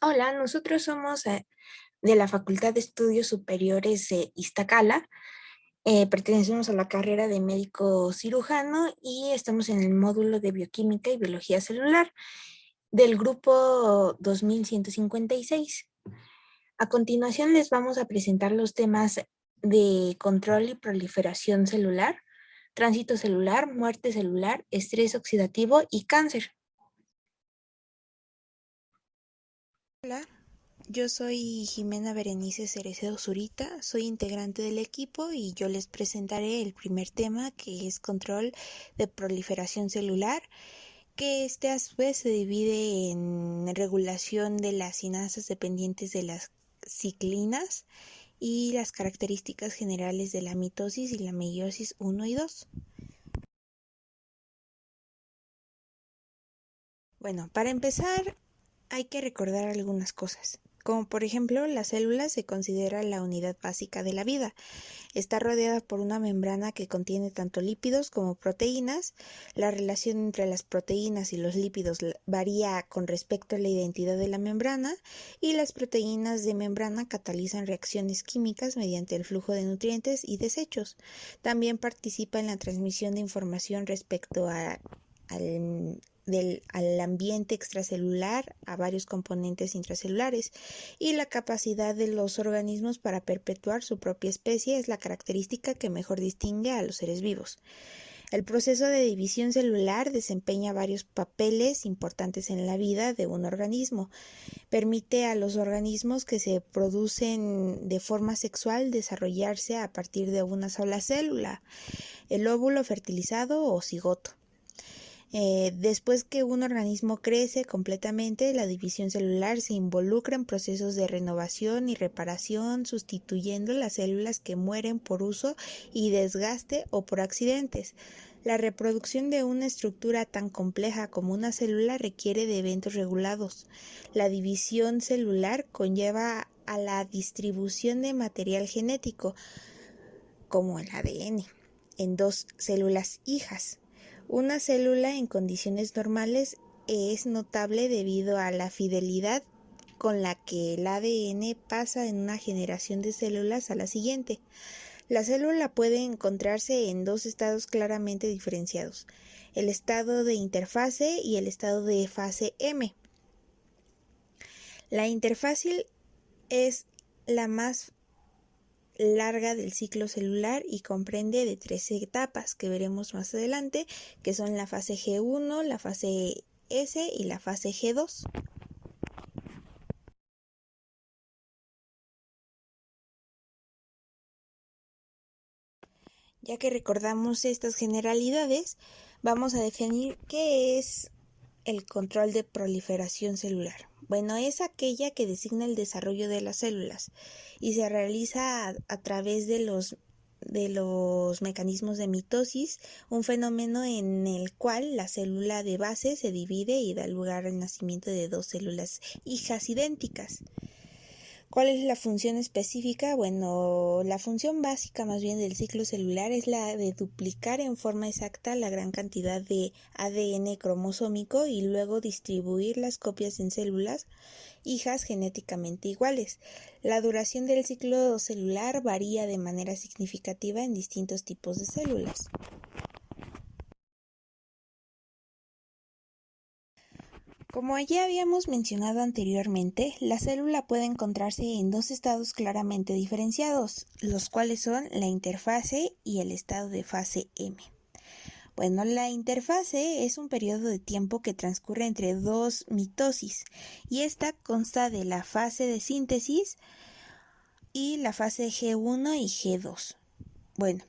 Hola, nosotros somos de la Facultad de Estudios Superiores de Iztacala. Pertenecemos a la carrera de médico cirujano y estamos en el módulo de bioquímica y biología celular del grupo 2156. A continuación les vamos a presentar los temas de control y proliferación celular, tránsito celular, muerte celular, estrés oxidativo y cáncer. Hola, yo soy Jimena Berenice Cerecedo Zurita, soy integrante del equipo y yo les presentaré el primer tema, que es control de proliferación celular, que a su vez se divide en regulación de las sinasas dependientes de las ciclinas y las características generales de la mitosis y la meiosis 1 y 2. Bueno, para empezar hay que recordar algunas cosas. Como por ejemplo, la célula se considera la unidad básica de la vida. Está rodeada por una membrana que contiene tanto lípidos como proteínas. La relación entre las proteínas y los lípidos varía con respecto a la identidad de la membrana, y las proteínas de membrana catalizan reacciones químicas mediante el flujo de nutrientes y desechos. También participa en la transmisión de información respecto al ambiente extracelular, a varios componentes intracelulares, y la capacidad de los organismos para perpetuar su propia especie es la característica que mejor distingue a los seres vivos. El proceso de división celular desempeña varios papeles importantes en la vida de un organismo. Permite a los organismos que se producen de forma sexual desarrollarse a partir de una sola célula, el óvulo fertilizado o cigoto. Después que un organismo crece completamente, la división celular se involucra en procesos de renovación y reparación, sustituyendo las células que mueren por uso y desgaste o por accidentes. La reproducción de una estructura tan compleja como una célula requiere de eventos regulados. La división celular conlleva a la distribución de material genético, como el ADN, en dos células hijas. Una célula en condiciones normales es notable debido a la fidelidad con la que el ADN pasa en una generación de células a la siguiente. La célula puede encontrarse en dos estados claramente diferenciados: el estado de interfase y el estado de fase M. La interfase es la más larga del ciclo celular y comprende de 13 etapas que veremos más adelante, que son la fase G1, la fase S y la fase G2. Ya que recordamos estas generalidades, vamos a definir qué es el control de proliferación celular. Bueno, es aquella que designa el desarrollo de las células y se realiza a través de los mecanismos de mitosis, un fenómeno en el cual la célula de base se divide y da lugar al nacimiento de dos células hijas idénticas. ¿Cuál es la función específica? Bueno, la función básica más bien del ciclo celular es la de duplicar en forma exacta la gran cantidad de ADN cromosómico y luego distribuir las copias en células hijas genéticamente iguales. La duración del ciclo celular varía de manera significativa en distintos tipos de células. Como ya habíamos mencionado anteriormente, la célula puede encontrarse en dos estados claramente diferenciados, los cuales son la interfase y el estado de fase M. Bueno, la interfase es un periodo de tiempo que transcurre entre dos mitosis, y esta consta de la fase de síntesis y la fase G1 y G2. Bueno,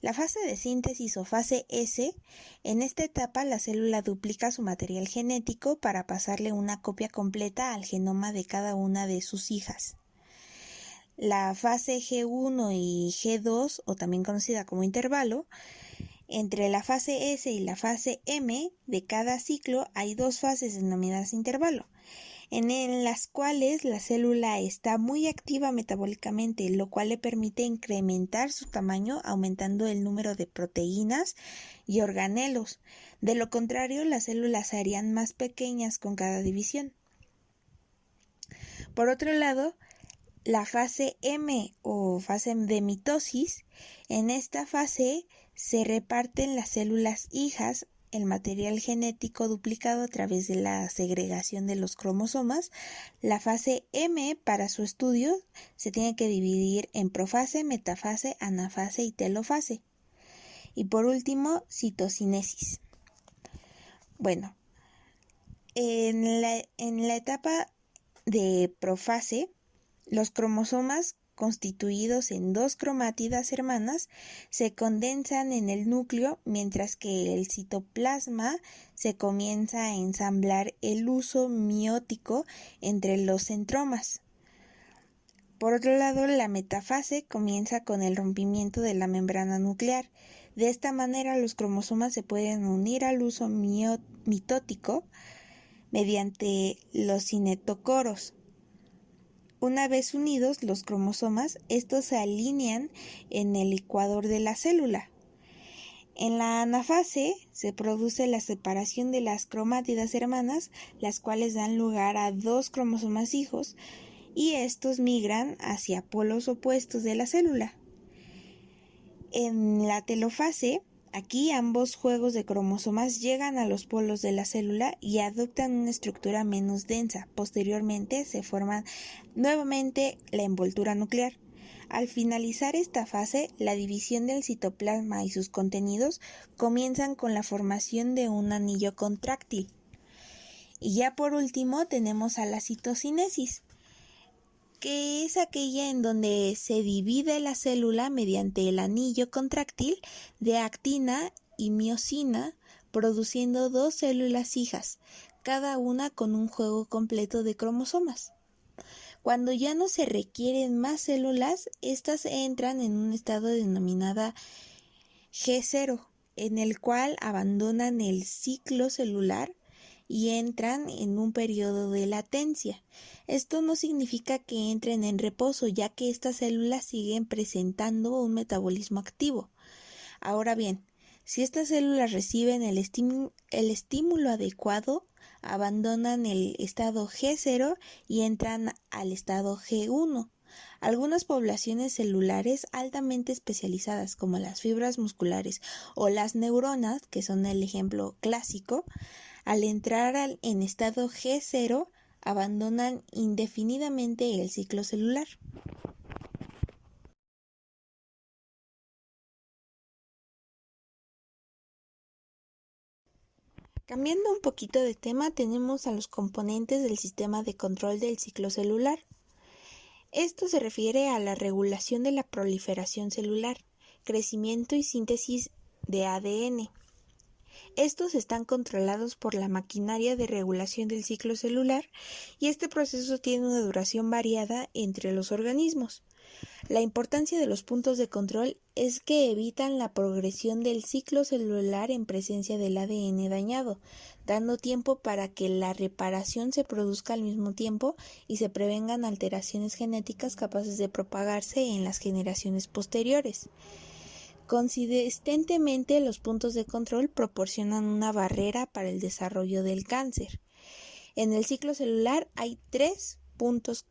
la fase de síntesis o fase S, en esta etapa la célula duplica su material genético para pasarle una copia completa al genoma de cada una de sus hijas. La fase G1 y G2, o también conocida como intervalo, entre la fase S y la fase M de cada ciclo hay dos fases denominadas intervalo, en las cuales la célula está muy activa metabólicamente, lo cual le permite incrementar su tamaño aumentando el número de proteínas y organelos. De lo contrario, las células se harían más pequeñas con cada división. Por otro lado, la fase M o fase de mitosis, en esta fase se reparten las células hijas, el material genético duplicado a través de la segregación de los cromosomas. La fase M, para su estudio, se tiene que dividir en profase, metafase, anafase y telofase. Y por último, citocinesis. Bueno, en la etapa de profase, los cromosomas constituidos en dos cromátidas hermanas se condensan en el núcleo, mientras que el citoplasma se comienza a ensamblar el uso miótico entre los centromas. Por otro lado, la metafase comienza con el rompimiento de la membrana nuclear. De esta manera, los cromosomas se pueden unir al uso mitótico mediante los cinetocoros. Una vez unidos los cromosomas, estos se alinean en el ecuador de la célula. En la anafase se produce la separación de las cromátidas hermanas, las cuales dan lugar a dos cromosomas hijos, y estos migran hacia polos opuestos de la célula. En la telofase, aquí ambos juegos de cromosomas llegan a los polos de la célula y adoptan una estructura menos densa. Posteriormente se forma nuevamente la envoltura nuclear. Al finalizar esta fase, la división del citoplasma y sus contenidos comienzan con la formación de un anillo contráctil. Y ya por último tenemos a la citocinesis, que es aquella en donde se divide la célula mediante el anillo contráctil de actina y miosina, produciendo dos células hijas, cada una con un juego completo de cromosomas. Cuando ya no se requieren más células, estas entran en un estado denominado G0, en el cual abandonan el ciclo celular y entran en un periodo de latencia. Esto no significa que entren en reposo, ya que estas células siguen presentando un metabolismo activo. Ahora bien, si estas células reciben el estímulo adecuado, abandonan el estado G0 y entran al estado G1. Algunas poblaciones celulares altamente especializadas, como las fibras musculares o las neuronas, que son el ejemplo clásico, al entrar en estado G0, abandonan indefinidamente el ciclo celular. Cambiando un poquito de tema, tenemos a los componentes del sistema de control del ciclo celular. Esto se refiere a la regulación de la proliferación celular, crecimiento y síntesis de ADN. Estos están controlados por la maquinaria de regulación del ciclo celular y este proceso tiene una duración variada entre los organismos. La importancia de los puntos de control es que evitan la progresión del ciclo celular en presencia del ADN dañado, dando tiempo para que la reparación se produzca al mismo tiempo y se prevengan alteraciones genéticas capaces de propagarse en las generaciones posteriores. Consistentemente, los puntos de control proporcionan una barrera para el desarrollo del cáncer. En el ciclo celular hay 3 puntos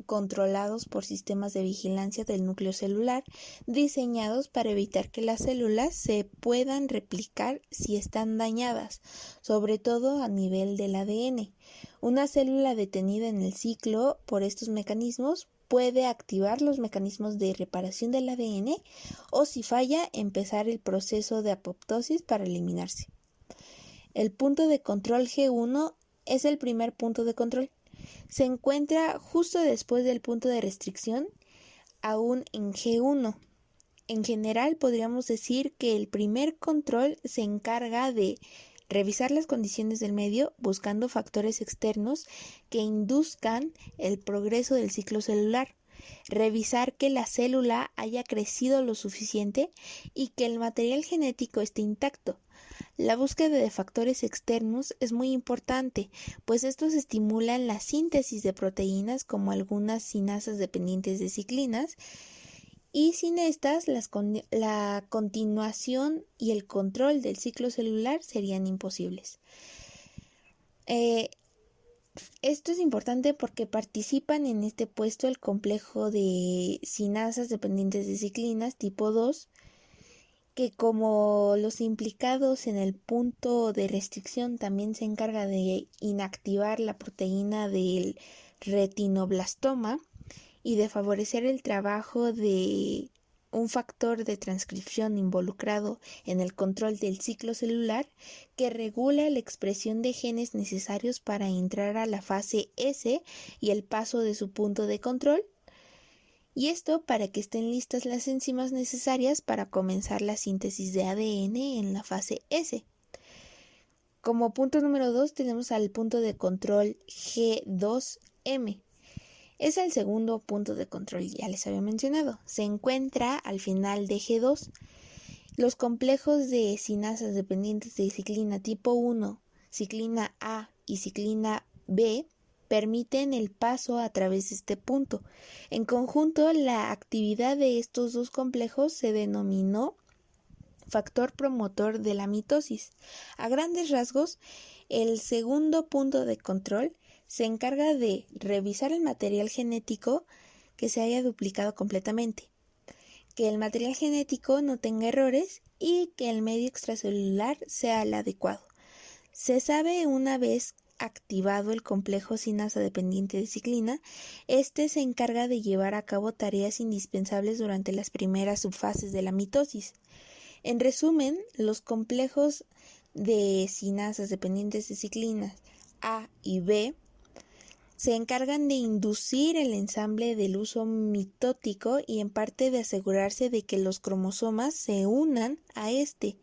controlados por sistemas de vigilancia del núcleo celular, diseñados para evitar que las células se puedan replicar si están dañadas, sobre todo a nivel del ADN. Una célula detenida en el ciclo por estos mecanismos puede activar los mecanismos de reparación del ADN o, si falla, empezar el proceso de apoptosis para eliminarse. El punto de control G1 es el primer punto de control. Se encuentra justo después del punto de restricción, aún en G1. En general, podríamos decir que el primer control se encarga de revisar las condiciones del medio buscando factores externos que induzcan el progreso del ciclo celular, revisar que la célula haya crecido lo suficiente y que el material genético esté intacto. La búsqueda de factores externos es muy importante, pues estos estimulan la síntesis de proteínas como algunas cinasas dependientes de ciclinas, y sin estas la continuación y el control del ciclo celular serían imposibles. Esto es importante porque participan en este puesto el complejo de cinasas dependientes de ciclinas tipo 2, que como los implicados en el punto de restricción también se encarga de inactivar la proteína del retinoblastoma y de favorecer el trabajo de un factor de transcripción involucrado en el control del ciclo celular que regula la expresión de genes necesarios para entrar a la fase S y el paso de su punto de control, y esto para que estén listas las enzimas necesarias para comenzar la síntesis de ADN en la fase S. Como punto número 2 tenemos al punto de control G2M. Es el segundo punto de control, ya les había mencionado. Se encuentra al final de G2. Los complejos de cinasas dependientes de ciclina tipo 1, ciclina A y ciclina B permiten el paso a través de este punto. En conjunto, la actividad de estos dos complejos se denominó factor promotor de la mitosis. A grandes rasgos, el segundo punto de control se encarga de revisar el material genético que se haya duplicado completamente, que el material genético no tenga errores y que el medio extracelular sea el adecuado. Se sabe una vez activado el complejo cinasa dependiente de ciclina, este se encarga de llevar a cabo tareas indispensables durante las primeras subfases de la mitosis. En resumen, los complejos de cinasas dependientes de ciclinas A y B se encargan de inducir el ensamble del uso mitótico y en parte de asegurarse de que los cromosomas se unan a este.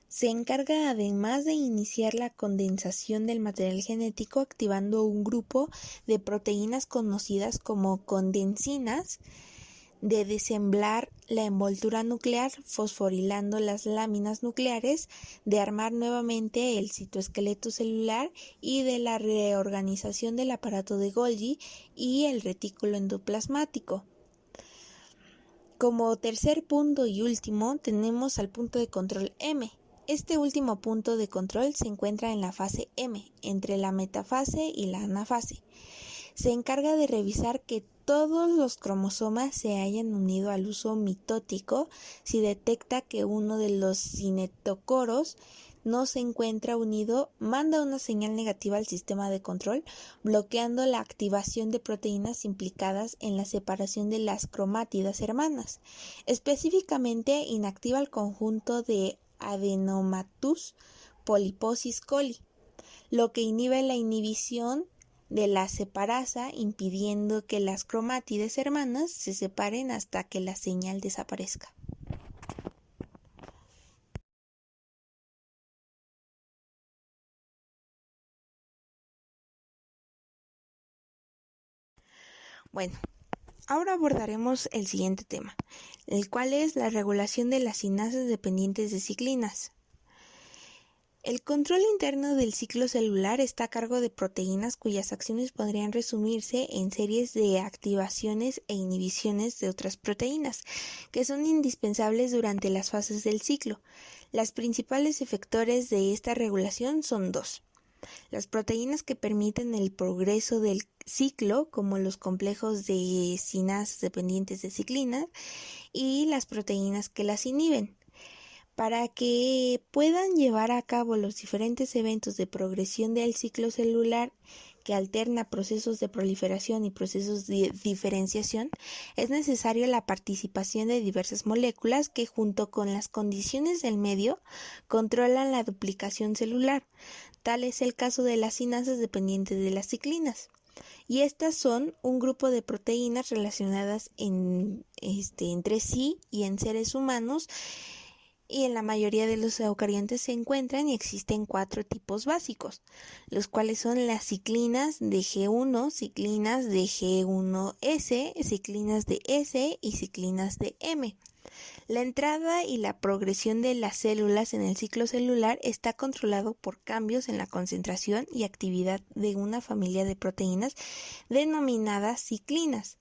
Se encarga además de iniciar la condensación del material genético activando un grupo de proteínas conocidas como condensinas, de desemblar la envoltura nuclear fosforilando las láminas nucleares, de armar nuevamente el citoesqueleto celular y de la reorganización del aparato de Golgi y el retículo endoplasmático. Como tercer punto y último tenemos al punto de control M. Este último punto de control se encuentra en la fase M, entre la metafase y la anafase. Se encarga de revisar que todos los cromosomas se hayan unido al uso mitótico. Si detecta que uno de los cinetocoros no se encuentra unido, manda una señal negativa al sistema de control, bloqueando la activación de proteínas implicadas en la separación de las cromátidas hermanas. Específicamente inactiva el conjunto de adenomatous polyposis coli, lo que inhibe la inhibición de la separasa, impidiendo que las cromátides hermanas se separen hasta que la señal desaparezca. Bueno, ahora abordaremos el siguiente tema, el cual es la regulación de las cinasas dependientes de ciclinas. El control interno del ciclo celular está a cargo de proteínas cuyas acciones podrían resumirse en series de activaciones e inhibiciones de otras proteínas, que son indispensables durante las fases del ciclo. Las principales efectores de esta regulación son dos: las proteínas que permiten el progreso del ciclo, como los complejos de cinasas dependientes de ciclinas, y las proteínas que las inhiben. Para que puedan llevar a cabo los diferentes eventos de progresión del ciclo celular que alterna procesos de proliferación y procesos de diferenciación, es necesaria la participación de diversas moléculas que, junto con las condiciones del medio, controlan la duplicación celular. Tal es el caso de las cinasas dependientes de las ciclinas. Y estas son un grupo de proteínas relacionadas entre sí y en seres humanos, y en la mayoría de los eucariontes se encuentran y existen 4 tipos básicos, los cuales son las ciclinas de G1, ciclinas de G1S, ciclinas de S y ciclinas de M. La entrada y la progresión de las células en el ciclo celular está controlado por cambios en la concentración y actividad de una familia de proteínas denominadas ciclinas.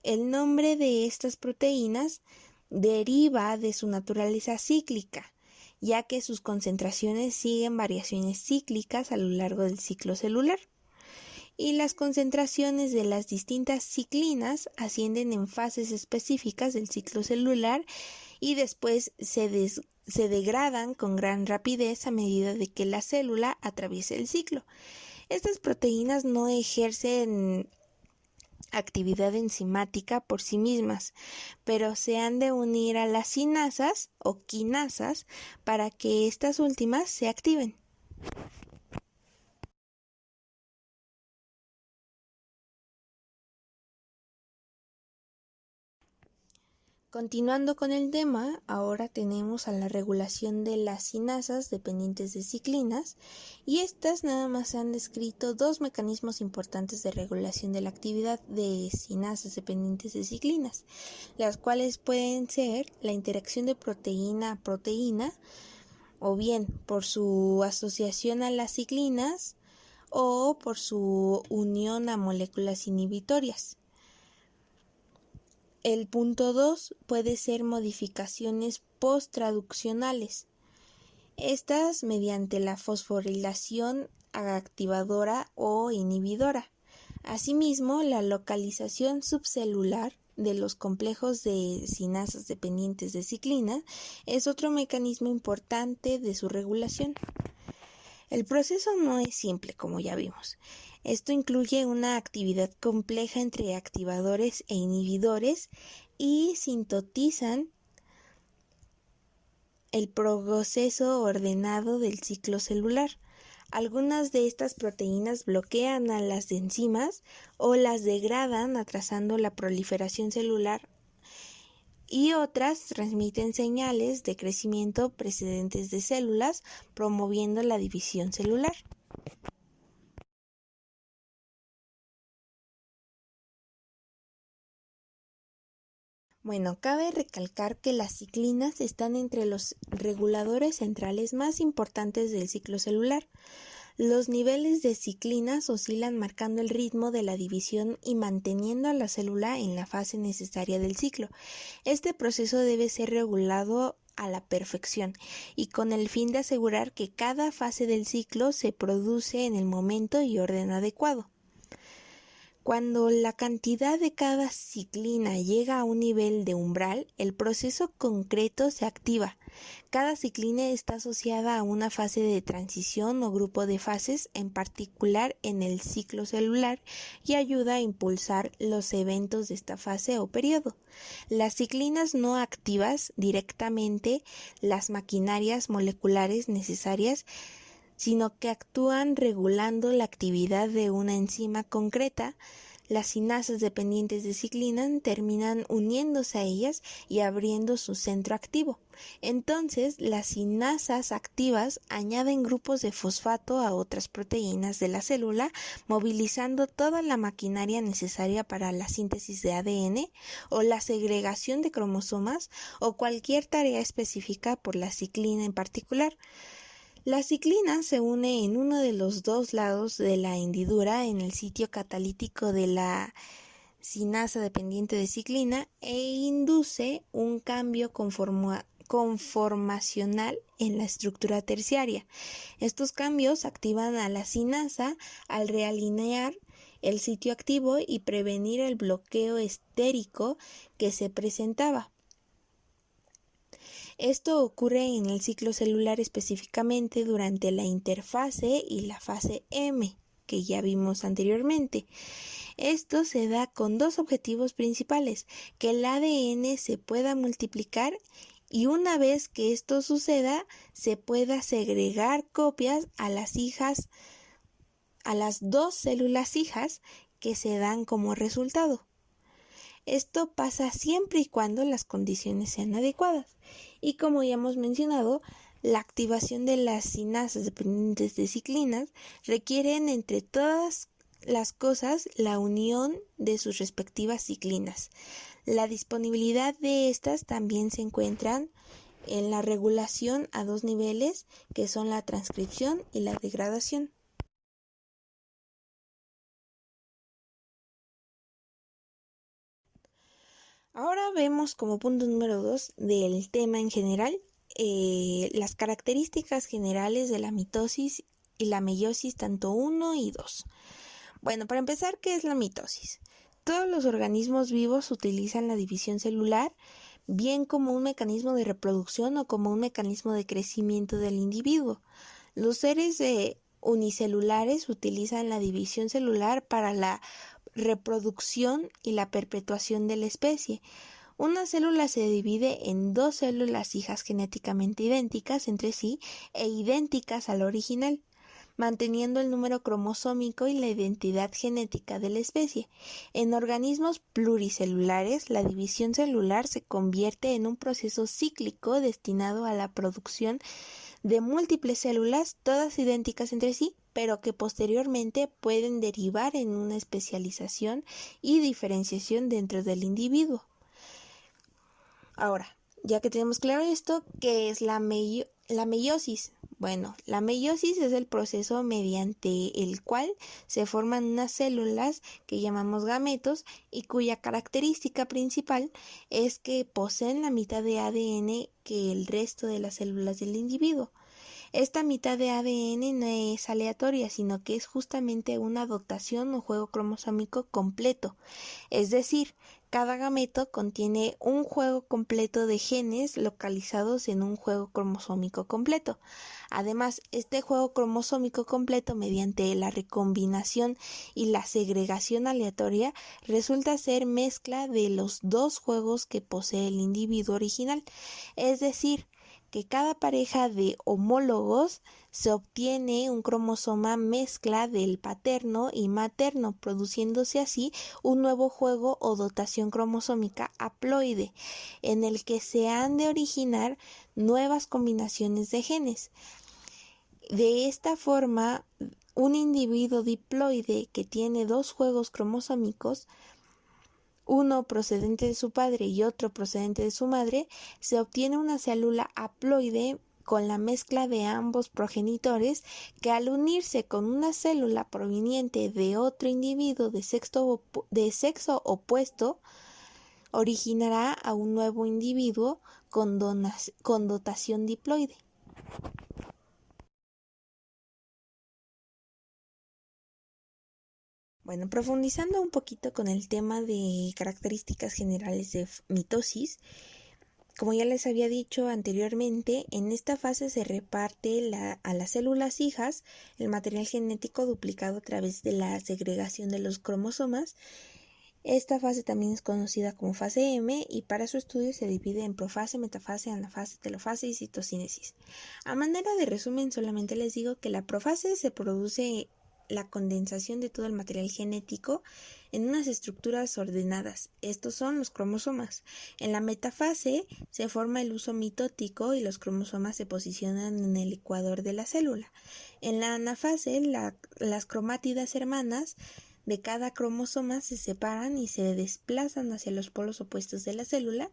El nombre de estas proteínas deriva de su naturaleza cíclica, ya que sus concentraciones siguen variaciones cíclicas a lo largo del ciclo celular. y las concentraciones de las distintas ciclinas ascienden en fases específicas del ciclo celular y después se degradan con gran rapidez a medida de que la célula atraviesa el ciclo. Estas proteínas no ejercen actividad enzimática por sí mismas, pero se han de unir a las sinasas o quinasas para que estas últimas se activen. Continuando con el tema, ahora tenemos a la regulación de las sinasas dependientes de ciclinas, y estas nada más han descrito dos mecanismos importantes de regulación de la actividad de sinasas dependientes de ciclinas, las cuales pueden ser la interacción de proteína a proteína, o bien por su asociación a las ciclinas, o por su unión a moléculas inhibitorias. El punto 2 puede ser modificaciones post-traduccionales. Estas mediante la fosforilación activadora o inhibidora. Asimismo, la localización subcelular de los complejos de sinasas dependientes de ciclina es otro mecanismo importante de su regulación. El proceso no es simple, como ya vimos. Esto incluye una actividad compleja entre activadores e inhibidores y sintetizan el proceso ordenado del ciclo celular. Algunas de estas proteínas bloquean a las enzimas o las degradan atrasando la proliferación celular, y otras transmiten señales de crecimiento precedentes de células, promoviendo la división celular. Bueno, cabe recalcar que las ciclinas están entre los reguladores centrales más importantes del ciclo celular. Los niveles de ciclinas oscilan marcando el ritmo de la división y manteniendo a la célula en la fase necesaria del ciclo. Este proceso debe ser regulado a la perfección y con el fin de asegurar que cada fase del ciclo se produce en el momento y orden adecuado. Cuando la cantidad de cada ciclina llega a un nivel de umbral, el proceso concreto se activa. Cada ciclina está asociada a una fase de transición o grupo de fases, en particular en el ciclo celular, y ayuda a impulsar los eventos de esta fase o periodo. Las ciclinas no activas directamente las maquinarias moleculares necesarias, sino que actúan regulando la actividad de una enzima concreta. Las sinasas dependientes de ciclina terminan uniéndose a ellas y abriendo su centro activo. Entonces, las sinasas activas añaden grupos de fosfato a otras proteínas de la célula, movilizando toda la maquinaria necesaria para la síntesis de ADN o la segregación de cromosomas o cualquier tarea específica por la ciclina en particular. La ciclina se une en uno de los dos lados de la hendidura en el sitio catalítico de la sinasa dependiente de ciclina e induce un cambio conformacional en la estructura terciaria. Estos cambios activan a la sinasa al realinear el sitio activo y prevenir el bloqueo estérico que se presentaba. Esto ocurre en el ciclo celular específicamente durante la interfase y la fase M, que ya vimos anteriormente. Esto se da con dos objetivos principales: que el ADN se pueda multiplicar y una vez que esto suceda, se pueda segregar copias a las dos células hijas que se dan como resultado. Esto pasa siempre y cuando las condiciones sean adecuadas. Y como ya hemos mencionado, la activación de las sinasas dependientes de ciclinas requieren, entre todas las cosas, la unión de sus respectivas ciclinas. La disponibilidad de estas también se encuentran en la regulación a dos niveles, que son la transcripción y la degradación. Ahora vemos como punto número 2 del tema en general las características generales de la mitosis y la meiosis tanto 1 y 2. Bueno, para empezar, ¿qué es la mitosis? Todos los organismos vivos utilizan la división celular bien como un mecanismo de reproducción o como un mecanismo de crecimiento del individuo. Los seres unicelulares utilizan la división celular para la reproducción y la perpetuación de la especie. Una célula se divide en dos células hijas genéticamente idénticas entre sí e idénticas al original, manteniendo el número cromosómico y la identidad genética de la especie. En organismos pluricelulares, la división celular se convierte en un proceso cíclico destinado a la producción de múltiples células, todas idénticas entre sí, pero que posteriormente pueden derivar en una especialización y diferenciación dentro del individuo. Ahora, ya que tenemos claro esto, ¿qué es la meiosis? Bueno, la meiosis es el proceso mediante el cual se forman unas células que llamamos gametos y cuya característica principal es que poseen la mitad de ADN que el resto de las células del individuo. Esta mitad de ADN no es aleatoria, sino que es justamente una dotación o juego cromosómico completo. Es decir, cada gameto contiene un juego completo de genes localizados en un juego cromosómico completo. Además, este juego cromosómico completo, mediante la recombinación y la segregación aleatoria, resulta ser mezcla de los dos juegos que posee el individuo original. Es decir, que cada pareja de homólogos se obtiene un cromosoma mezcla del paterno y materno, produciéndose así un nuevo juego o dotación cromosómica haploide, en el que se han de originar nuevas combinaciones de genes. De esta forma, un individuo diploide que tiene dos juegos cromosómicos, uno procedente de su padre y otro procedente de su madre, se obtiene una célula haploide con la mezcla de ambos progenitores, que al unirse con una célula proveniente de otro individuo de sexo opuesto, originará a un nuevo individuo con dotación diploide. Bueno, profundizando un poquito con el tema de características generales de mitosis, como ya les había dicho anteriormente, en esta fase se reparte a las células hijas el material genético duplicado a través de la segregación de los cromosomas. Esta fase también es conocida como fase M y para su estudio se divide en profase, metafase, anafase, telofase y citocinesis. A manera de resumen, solamente les digo que la profase se produce la condensación de todo el material genético en unas estructuras ordenadas. Estos son los cromosomas. En la metafase se forma el uso mitótico y los cromosomas se posicionan en el ecuador de la célula. En la anafase, las cromátidas hermanas de cada cromosoma se separan y se desplazan hacia los polos opuestos de la célula.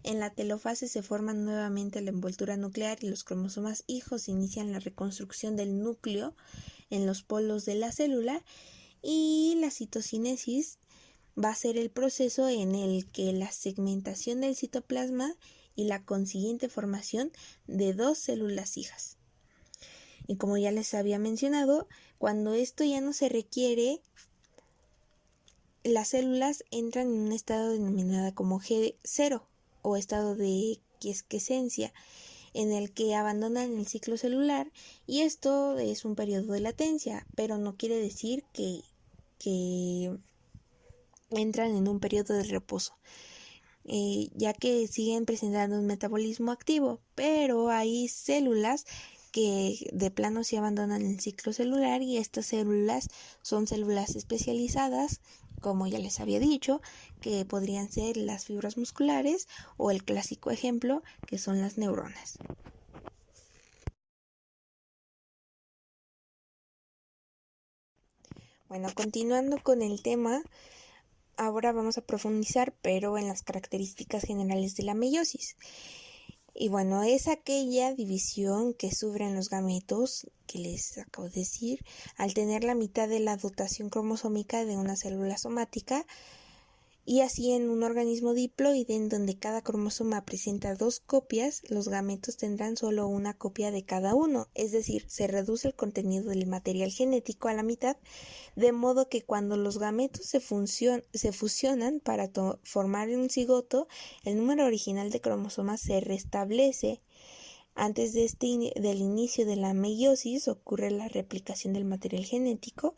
En la telofase se forman nuevamente la envoltura nuclear y los cromosomas hijos inician la reconstrucción del núcleo en los polos de la célula, y la citocinesis va a ser el proceso en el que la segmentación del citoplasma y la consiguiente formación de dos células hijas. Y como ya les había mencionado, cuando esto ya no se requiere, las células entran en un estado denominado como G0 o estado de quiescencia, en el que abandonan el ciclo celular, y esto es un periodo de latencia, pero no quiere decir que entran en un periodo de reposo, ya que siguen presentando un metabolismo activo, pero hay células que de plano sí abandonan el ciclo celular, y estas células son células especializadas, como ya les había dicho, que podrían ser las fibras musculares o el clásico ejemplo que son las neuronas. Bueno, continuando con el tema, ahora vamos a profundizar, pero en las características generales de la meiosis. Y bueno, es aquella división que sufren los gametos, que les acabo de decir, al tener la mitad de la dotación cromosómica de una célula somática, Y así en un organismo diploide en donde cada cromosoma presenta 2 copias, los gametos tendrán solo una copia de cada uno, es decir, se reduce el contenido del material genético a la mitad, de modo que cuando los gametos se fusionan para formar un cigoto, el número original de cromosomas se restablece. Antes del inicio de la meiosis ocurre la replicación del material genético.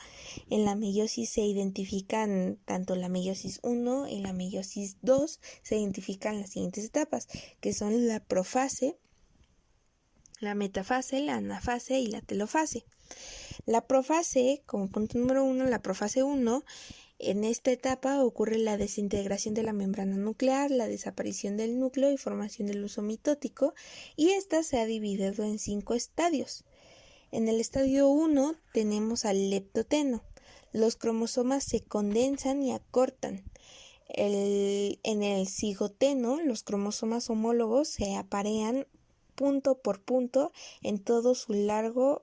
En la meiosis se identifican tanto la meiosis 1 y la meiosis 2, se identifican las siguientes etapas, que son la profase, la metafase, la anafase y la telofase. La profase, como punto número 1, la profase 1, en esta etapa ocurre la desintegración de la membrana nuclear, la desaparición del núcleo y formación del huso mitótico, y esta se ha dividido en 5 estadios. En el estadio 1 tenemos al leptoteno. Los cromosomas se condensan y acortan. En el cigoteno, los cromosomas homólogos se aparean punto por punto en todo su largo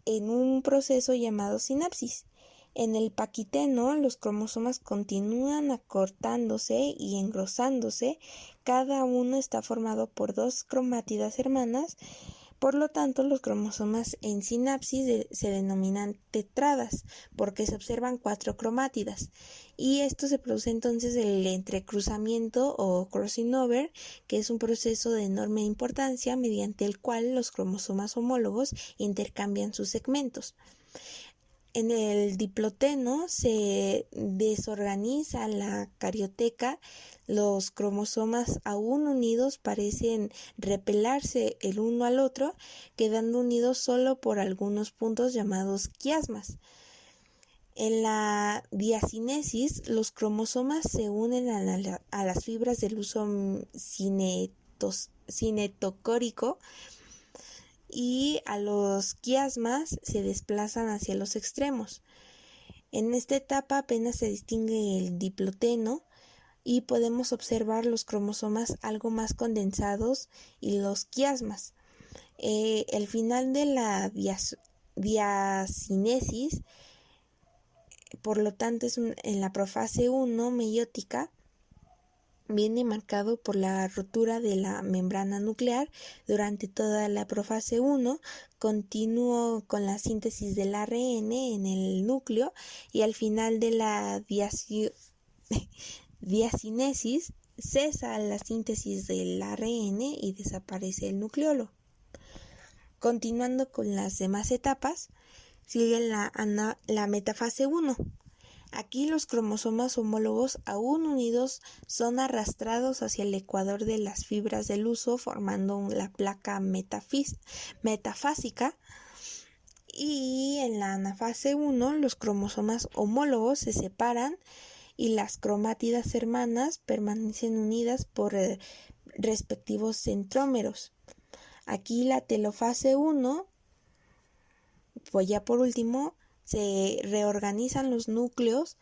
en un proceso llamado sinapsis. En el paquiteno, los cromosomas continúan acortándose y engrosándose. Cada uno está formado por 2 cromátidas hermanas. Por lo tanto, los cromosomas en sinapsis se denominan tetradas porque se observan 4 cromátidas. Y esto se produce entonces el entrecruzamiento o crossing over, que es un proceso de enorme importancia mediante el cual los cromosomas homólogos intercambian sus segmentos. En el diploteno se desorganiza la carioteca, los cromosomas aún unidos parecen repelarse el uno al otro, quedando unidos solo por algunos puntos llamados quiasmas. En la diacinesis, los cromosomas se unen a las fibras del huso cinetocórico y a los quiasmas se desplazan hacia los extremos. En esta etapa apenas se distingue el diploteno y podemos observar los cromosomas algo más condensados y los quiasmas. El final de la diacinesis, por lo tanto, en la profase 1 meiótica, viene marcado por la rotura de la membrana nuclear. Durante toda la profase 1 continúa con la síntesis del ARN en el núcleo y al final de la diacinesis cesa la síntesis del ARN y desaparece el nucleolo. Continuando con las demás etapas, sigue la metafase 1. Aquí los cromosomas homólogos aún unidos son arrastrados hacia el ecuador de las fibras del huso formando la placa metafásica, y en la anafase 1 los cromosomas homólogos se separan y las cromátidas hermanas permanecen unidas por respectivos centrómeros. Aquí la telofase 1, pues ya por último, se reorganizan los núcleos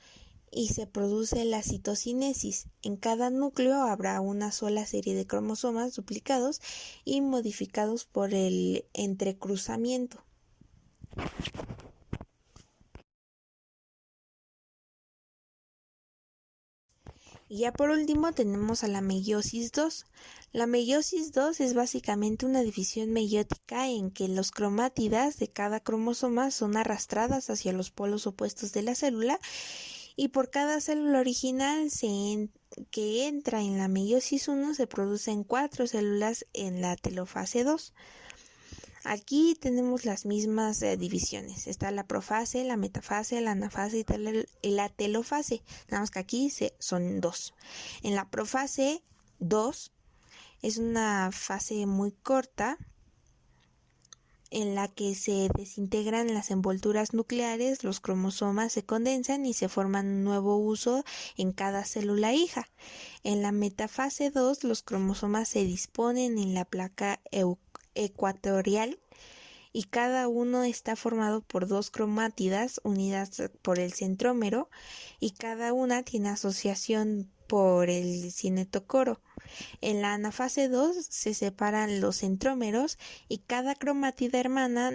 y se produce la citocinesis. En cada núcleo habrá una sola serie de cromosomas duplicados y modificados por el entrecruzamiento. Y ya por último tenemos a la meiosis 2. La meiosis 2 es básicamente una división meiótica en que los cromátidas de cada cromosoma son arrastradas hacia los polos opuestos de la célula y por cada célula original que entra en la meiosis 1 se producen 4 células en la telofase 2. Aquí tenemos las mismas divisiones. Está la profase, la metafase, la anafase y la telofase. Nada más que aquí son 2. En la profase 2 es una fase muy corta en la que se desintegran las envolturas nucleares, los cromosomas se condensan y se forman un nuevo huso en cada célula hija. En la metafase 2 los cromosomas se disponen en la placa ecuatorial y cada uno está formado por 2 cromátidas unidas por el centrómero y cada una tiene asociación por el cinetocoro. En la anafase 2 se separan los centrómeros y cada cromátida hermana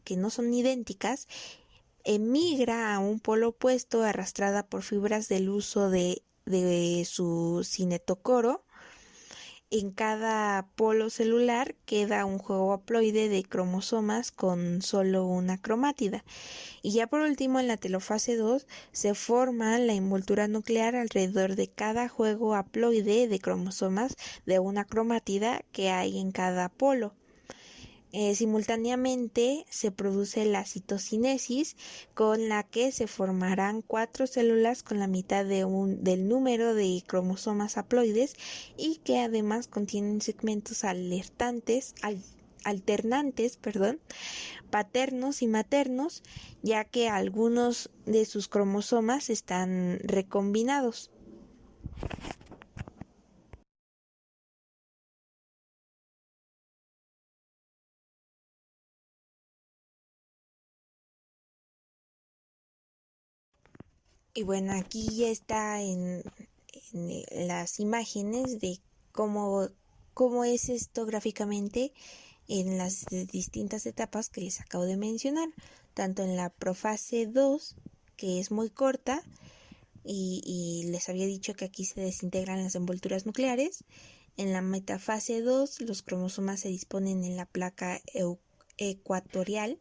que no son idénticas emigra a un polo opuesto arrastrada por fibras del uso de su cinetocoro. En cada polo celular queda un juego haploide de cromosomas con solo una cromátida. Y ya por último, en la telofase 2 se forma la envoltura nuclear alrededor de cada juego haploide de cromosomas de una cromátida que hay en cada polo. Simultáneamente se produce la citocinesis, con la que se formarán 4 células con la mitad del número de cromosomas haploides y que además contienen segmentos alternantes, paternos y maternos, ya que algunos de sus cromosomas están recombinados. Y bueno, aquí ya está en las imágenes de cómo es esto gráficamente en las distintas etapas que les acabo de mencionar, tanto en la profase 2, que es muy corta, y les había dicho que aquí se desintegran las envolturas nucleares. En la metafase 2, los cromosomas se disponen en la placa ecuatorial.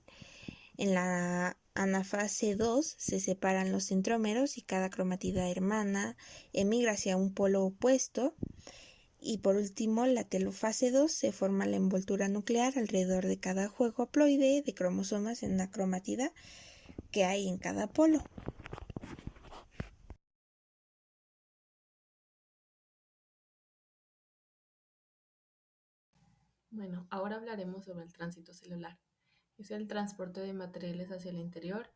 En la anafase 2 se separan los centrómeros y cada cromatida hermana emigra hacia un polo opuesto. Y por último, la telofase 2 se forma la envoltura nuclear alrededor de cada juego haploide de cromosomas en una cromatida que hay en cada polo. Bueno, ahora hablaremos sobre el tránsito celular. Es el transporte de materiales hacia el interior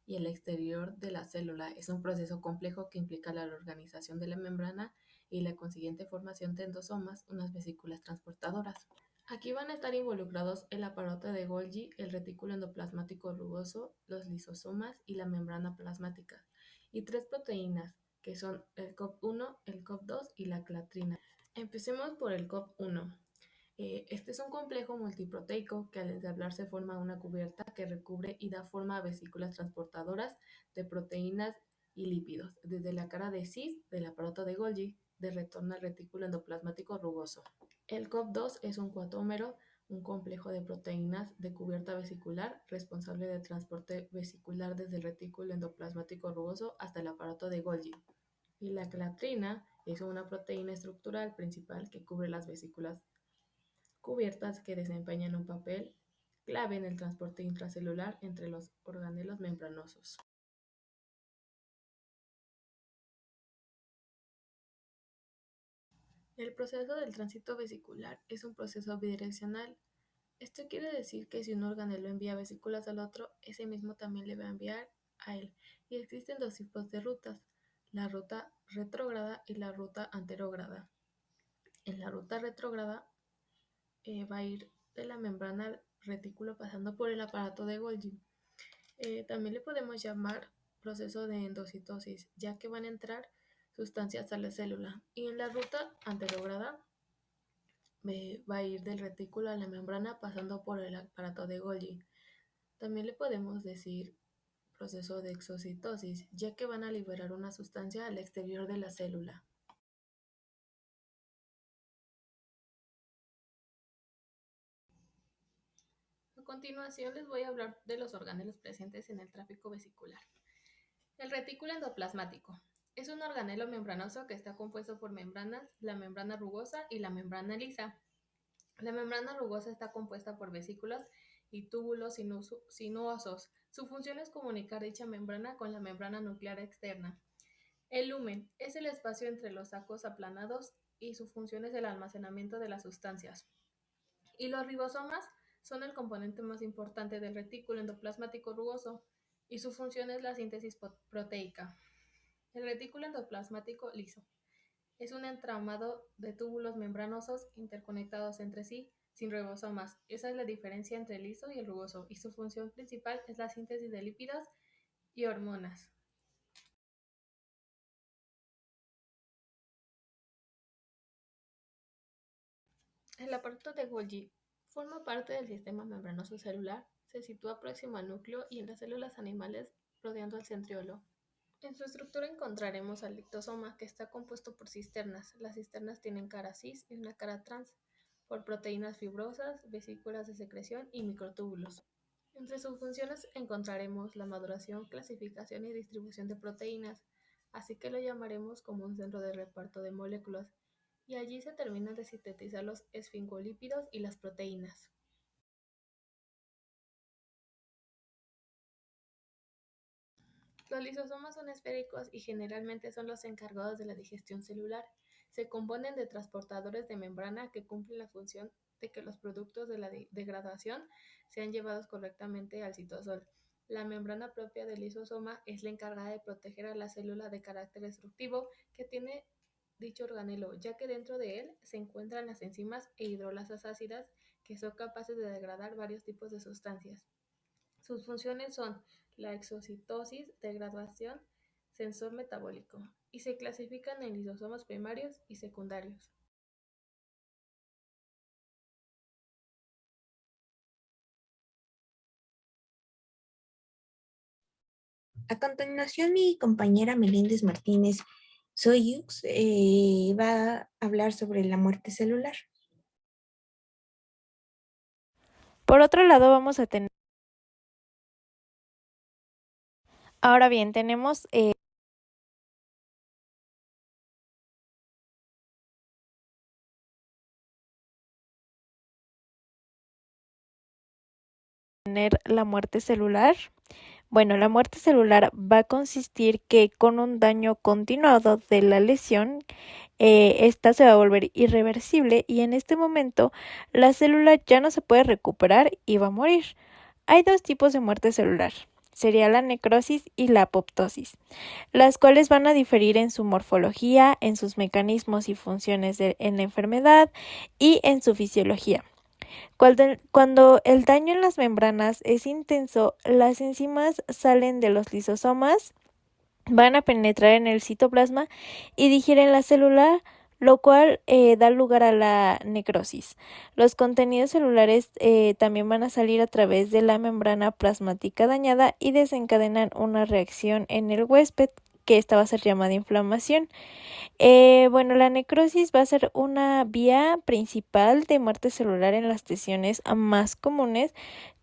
y el exterior de la célula. Es un proceso complejo que implica la organización de la membrana y la consiguiente formación de endosomas, unas vesículas transportadoras. Aquí van a estar involucrados el aparato de Golgi, el retículo endoplasmático rugoso, los lisosomas y la membrana plasmática, y 3 proteínas, que son el COP1, el COP2 y la clatrina. Empecemos por el COP1. Este es un complejo multiproteico que al ensamblarse forma una cubierta que recubre y da forma a vesículas transportadoras de proteínas y lípidos, desde la cara de cis del aparato de Golgi, de retorno al retículo endoplasmático rugoso. El COP2 es un cuatómero, un complejo de proteínas de cubierta vesicular responsable del transporte vesicular desde el retículo endoplasmático rugoso hasta el aparato de Golgi. Y la clatrina es una proteína estructural principal que cubre las vesículas cubiertas que desempeñan un papel clave en el transporte intracelular entre los organelos membranosos. El proceso del tránsito vesicular es un proceso bidireccional. Esto quiere decir que si un organelo envía vesículas al otro, ese mismo también le va a enviar a él. Y existen 2 tipos de rutas, la ruta retrógrada y la ruta anterógrada. En la ruta retrógrada va a ir de la membrana al retículo pasando por el aparato de Golgi. También le podemos llamar proceso de endocitosis, ya que van a entrar sustancias a la célula. Y en la ruta anterograda va a ir del retículo a la membrana pasando por el aparato de Golgi. También le podemos decir proceso de exocitosis, ya que van a liberar una sustancia al exterior de la célula. A continuación les voy a hablar de los organelos presentes en el tráfico vesicular. El retículo endoplasmático es un organelo membranoso que está compuesto por membranas, la membrana rugosa y la membrana lisa. La membrana rugosa está compuesta por vesículas y túbulos sinuosos. Su función es comunicar dicha membrana con la membrana nuclear externa. El lumen es el espacio entre los sacos aplanados y su función es el almacenamiento de las sustancias. Y los ribosomas son el componente más importante del retículo endoplasmático rugoso y su función es la síntesis proteica. El retículo endoplasmático liso es un entramado de túbulos membranosos interconectados entre sí sin ribosomas. Esa es la diferencia entre el liso y el rugoso, y su función principal es la síntesis de lípidos y hormonas. El aparato de Golgi forma parte del sistema membranoso celular. Se sitúa próximo al núcleo y en las células animales rodeando al centriolo. En su estructura encontraremos al liptosoma, que está compuesto por cisternas. Las cisternas tienen cara cis y una cara trans, por proteínas fibrosas, vesículas de secreción y microtúbulos. Entre sus funciones encontraremos la maduración, clasificación y distribución de proteínas, así que lo llamaremos como un centro de reparto de moléculas, y allí se terminan de sintetizar los esfingolípidos y las proteínas. Los lisosomas son esféricos y generalmente son los encargados de la digestión celular. Se componen de transportadores de membrana que cumplen la función de que los productos de la degradación sean llevados correctamente al citosol. La membrana propia del lisosoma es la encargada de proteger a la célula de carácter destructivo que tiene dicho organelo, ya que dentro de él se encuentran las enzimas e hidrolasas ácidas que son capaces de degradar varios tipos de sustancias. Sus funciones son la exocitosis, degradación, sensor metabólico, y se clasifican en lisosomas primarios y secundarios. A continuación, mi compañera Meléndez Martínez Soyux va a hablar sobre la muerte celular. Por otro lado, vamos a tener... Ahora bien, tenemos la muerte celular. Bueno, la muerte celular va a consistir que con un daño continuado de la lesión, esta se va a volver irreversible y en este momento la célula ya no se puede recuperar y va a morir. Hay dos tipos de muerte celular. Sería la necrosis y la apoptosis, las cuales van a diferir en su morfología, en sus mecanismos y funciones en la enfermedad y en su fisiología. Cuando el daño en las membranas es intenso, las enzimas salen de los lisosomas, van a penetrar en el citoplasma y digieren la célula, lo cual da lugar a la necrosis. Los contenidos celulares también van a salir a través de la membrana plasmática dañada y desencadenan una reacción en el huésped, que esta va a ser llamada inflamación. Bueno, la necrosis va a ser una vía principal de muerte celular en las lesiones más comunes,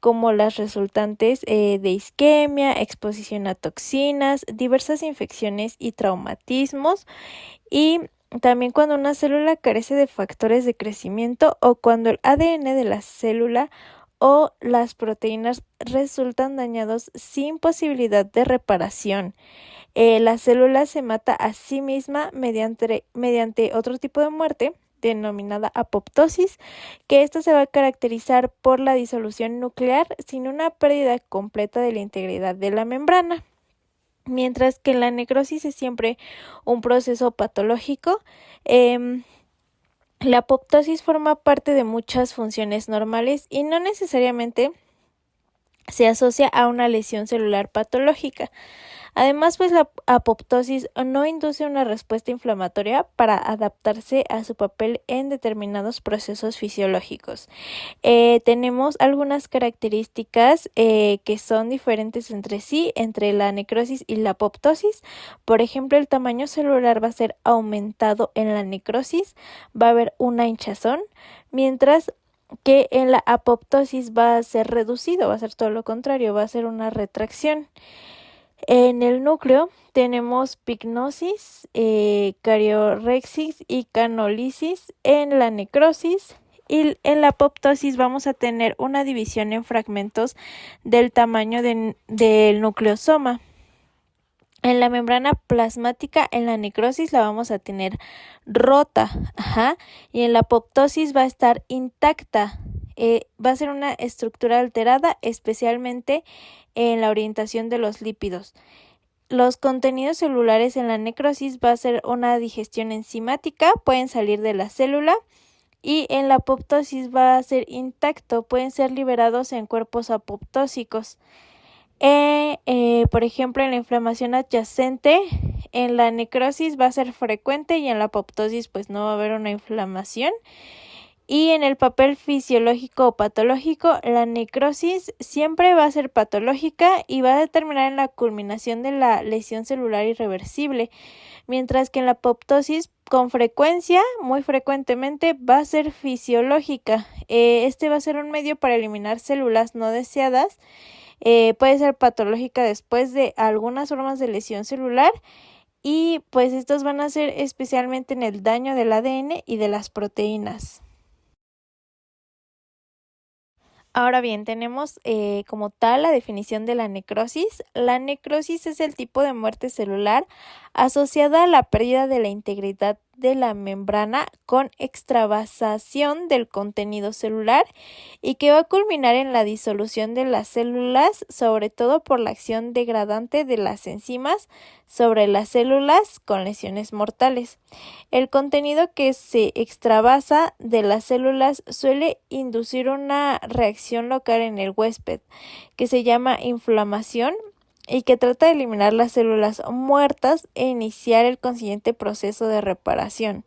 como las resultantes de isquemia, exposición a toxinas, diversas infecciones y traumatismos, y también cuando una célula carece de factores de crecimiento o cuando el ADN de la célula o las proteínas resultan dañados sin posibilidad de reparación. La célula se mata a sí misma mediante otro tipo de muerte denominada apoptosis, que esta se va a caracterizar por la disolución nuclear sin una pérdida completa de la integridad de la membrana. Mientras que la necrosis es siempre un proceso patológico, la apoptosis forma parte de muchas funciones normales y no necesariamente se asocia a una lesión celular patológica. Además, pues la apoptosis no induce una respuesta inflamatoria para adaptarse a su papel en determinados procesos fisiológicos. Tenemos algunas características que son diferentes entre sí, entre la necrosis y la apoptosis. Por ejemplo, el tamaño celular va a ser aumentado en la necrosis, va a haber una hinchazón, mientras que en la apoptosis va a ser reducido, va a ser todo lo contrario, va a ser una retracción. En el núcleo tenemos pignosis, cariorexis y canolisis en la necrosis, y en la apoptosis vamos a tener una división en fragmentos del tamaño del nucleosoma. En la membrana plasmática, en la necrosis la vamos a tener rota, y en la apoptosis va a estar intacta. Va a ser una estructura alterada, especialmente en la orientación de los lípidos. Los contenidos celulares en la necrosis va a ser una digestión enzimática, pueden salir de la célula, y en la apoptosis va a ser intacto, pueden ser liberados en cuerpos apoptósicos. Por ejemplo, en la inflamación adyacente, en la necrosis va a ser frecuente y en la apoptosis pues no va a haber una inflamación. Y en el papel fisiológico o patológico, la necrosis siempre va a ser patológica y va a determinar en la culminación de la lesión celular irreversible, mientras que en la apoptosis con frecuencia, muy frecuentemente, va a ser fisiológica. Este va a ser un medio para eliminar células no deseadas. Puede ser patológica después de algunas formas de lesión celular y pues estos van a ser especialmente en el daño del ADN y de las proteínas. Ahora bien, tenemos como tal la definición de la necrosis. La necrosis es el tipo de muerte celular asociada a la pérdida de la integridad de la membrana con extravasación del contenido celular y que va a culminar en la disolución de las células, sobre todo por la acción degradante de las enzimas sobre las células con lesiones mortales. El contenido que se extravasa de las células suele inducir una reacción local en el huésped, que se llama inflamación y que trata de eliminar las células muertas e iniciar el consiguiente proceso de reparación.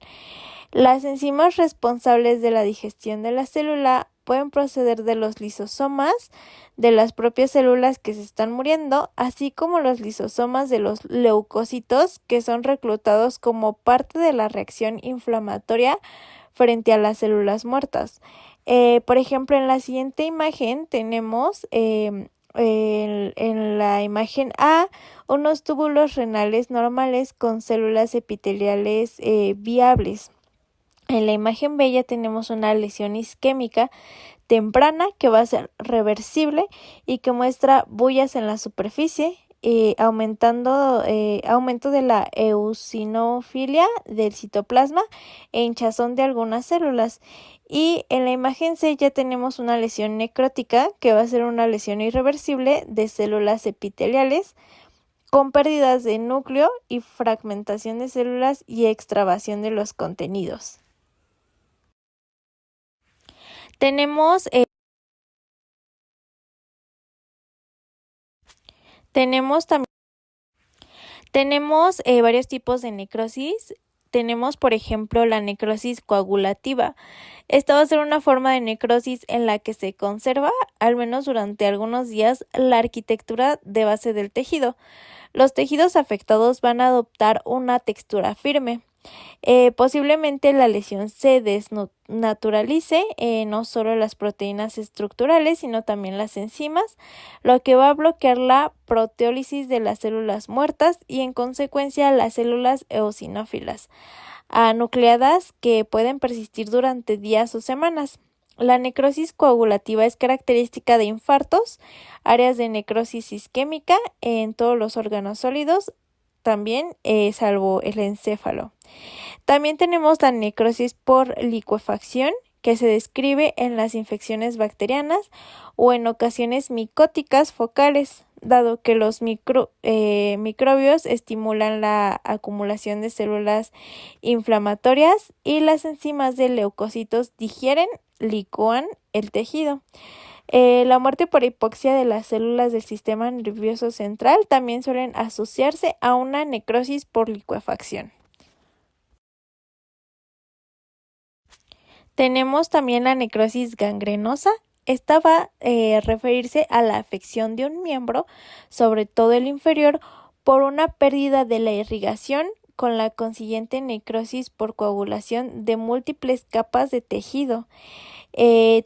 Las enzimas responsables de la digestión de la célula pueden proceder de los lisosomas de las propias células que se están muriendo, así como los lisosomas de los leucocitos que son reclutados como parte de la reacción inflamatoria frente a las células muertas. Por ejemplo, en la siguiente imagen tenemos en la imagen A unos túbulos renales normales con células epiteliales viables. En la imagen B ya tenemos una lesión isquémica temprana que va a ser reversible y que muestra bullas en la superficie, aumento de la eosinofilia del citoplasma e hinchazón de algunas células. Y en la imagen C ya tenemos una lesión necrótica que va a ser una lesión irreversible de células epiteliales con pérdidas de núcleo y fragmentación de células y extravasación de los contenidos. Tenemos varios tipos de necrosis. Tenemos, por ejemplo, la necrosis coagulativa. Esta va a ser una forma de necrosis en la que se conserva, al menos durante algunos días, la arquitectura de base del tejido. Los tejidos afectados van a adoptar una textura firme. Posiblemente la lesión se desnaturalice, no solo las proteínas estructurales, sino también las enzimas, lo que va a bloquear la proteólisis de las células muertas y en consecuencia las células eosinófilas anucleadas que pueden persistir durante días o semanas. La necrosis coagulativa es característica de infartos, áreas de necrosis isquémica en todos los órganos sólidos, también salvo el encéfalo. También tenemos la necrosis por licuefacción, que se describe en las infecciones bacterianas o en ocasiones micóticas focales, dado que los microbios estimulan la acumulación de células inflamatorias y las enzimas de leucocitos licúan el tejido. La muerte por hipoxia de las células del sistema nervioso central también suelen asociarse a una necrosis por licuefacción. Tenemos también la necrosis gangrenosa. Esta va a referirse a la afección de un miembro, sobre todo el inferior, por una pérdida de la irrigación con la consiguiente necrosis por coagulación de múltiples capas de tejido.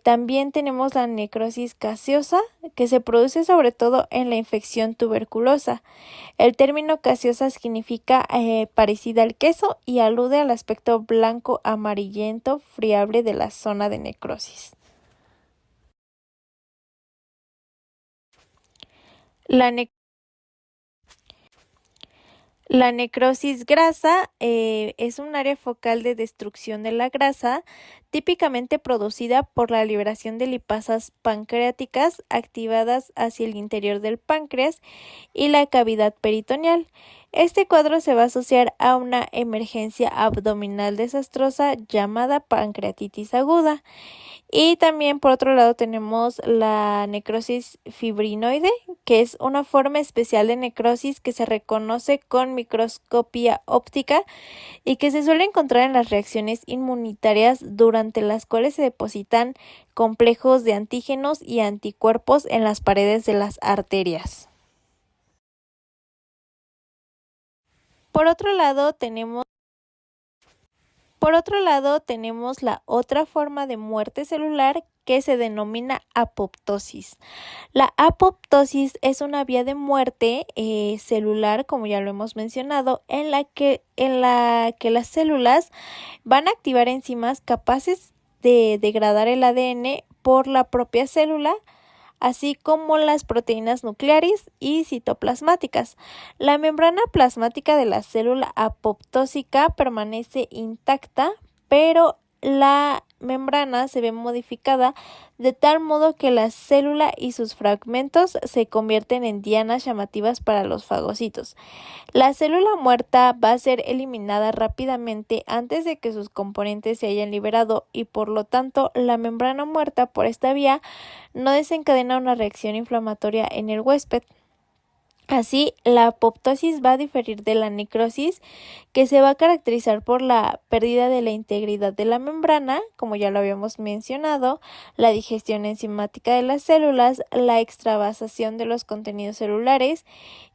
También tenemos la necrosis gaseosa, que se produce sobre todo en la infección tuberculosa. El término gaseosa significa parecida al queso y alude al aspecto blanco amarillento friable de la zona de necrosis. La necrosis grasa es un área focal de destrucción de la grasa, típicamente producida por la liberación de lipasas pancreáticas activadas hacia el interior del páncreas y la cavidad peritoneal. Este cuadro se va a asociar a una emergencia abdominal desastrosa llamada pancreatitis aguda. Y también por otro lado tenemos la necrosis fibrinoide, que es una forma especial de necrosis que se reconoce con microscopía óptica y que se suele encontrar en las reacciones inmunitarias durante durante las cuales se depositan complejos de antígenos y anticuerpos en las paredes de las arterias. Por otro lado, tenemos la otra forma de muerte celular que se denomina apoptosis. La apoptosis es una vía de muerte celular, como ya lo hemos mencionado, en la que las células van a activar enzimas capaces de degradar el ADN por la propia célula, así como las proteínas nucleares y citoplasmáticas. La membrana plasmática de la célula apoptósica permanece intacta, pero la membrana se ve modificada de tal modo que la célula y sus fragmentos se convierten en dianas llamativas para los fagocitos. La célula muerta va a ser eliminada rápidamente antes de que sus componentes se hayan liberado y por lo tanto la membrana muerta por esta vía no desencadena una reacción inflamatoria en el huésped. Así, la apoptosis va a diferir de la necrosis, que se va a caracterizar por la pérdida de la integridad de la membrana, como ya lo habíamos mencionado, la digestión enzimática de las células, la extravasación de los contenidos celulares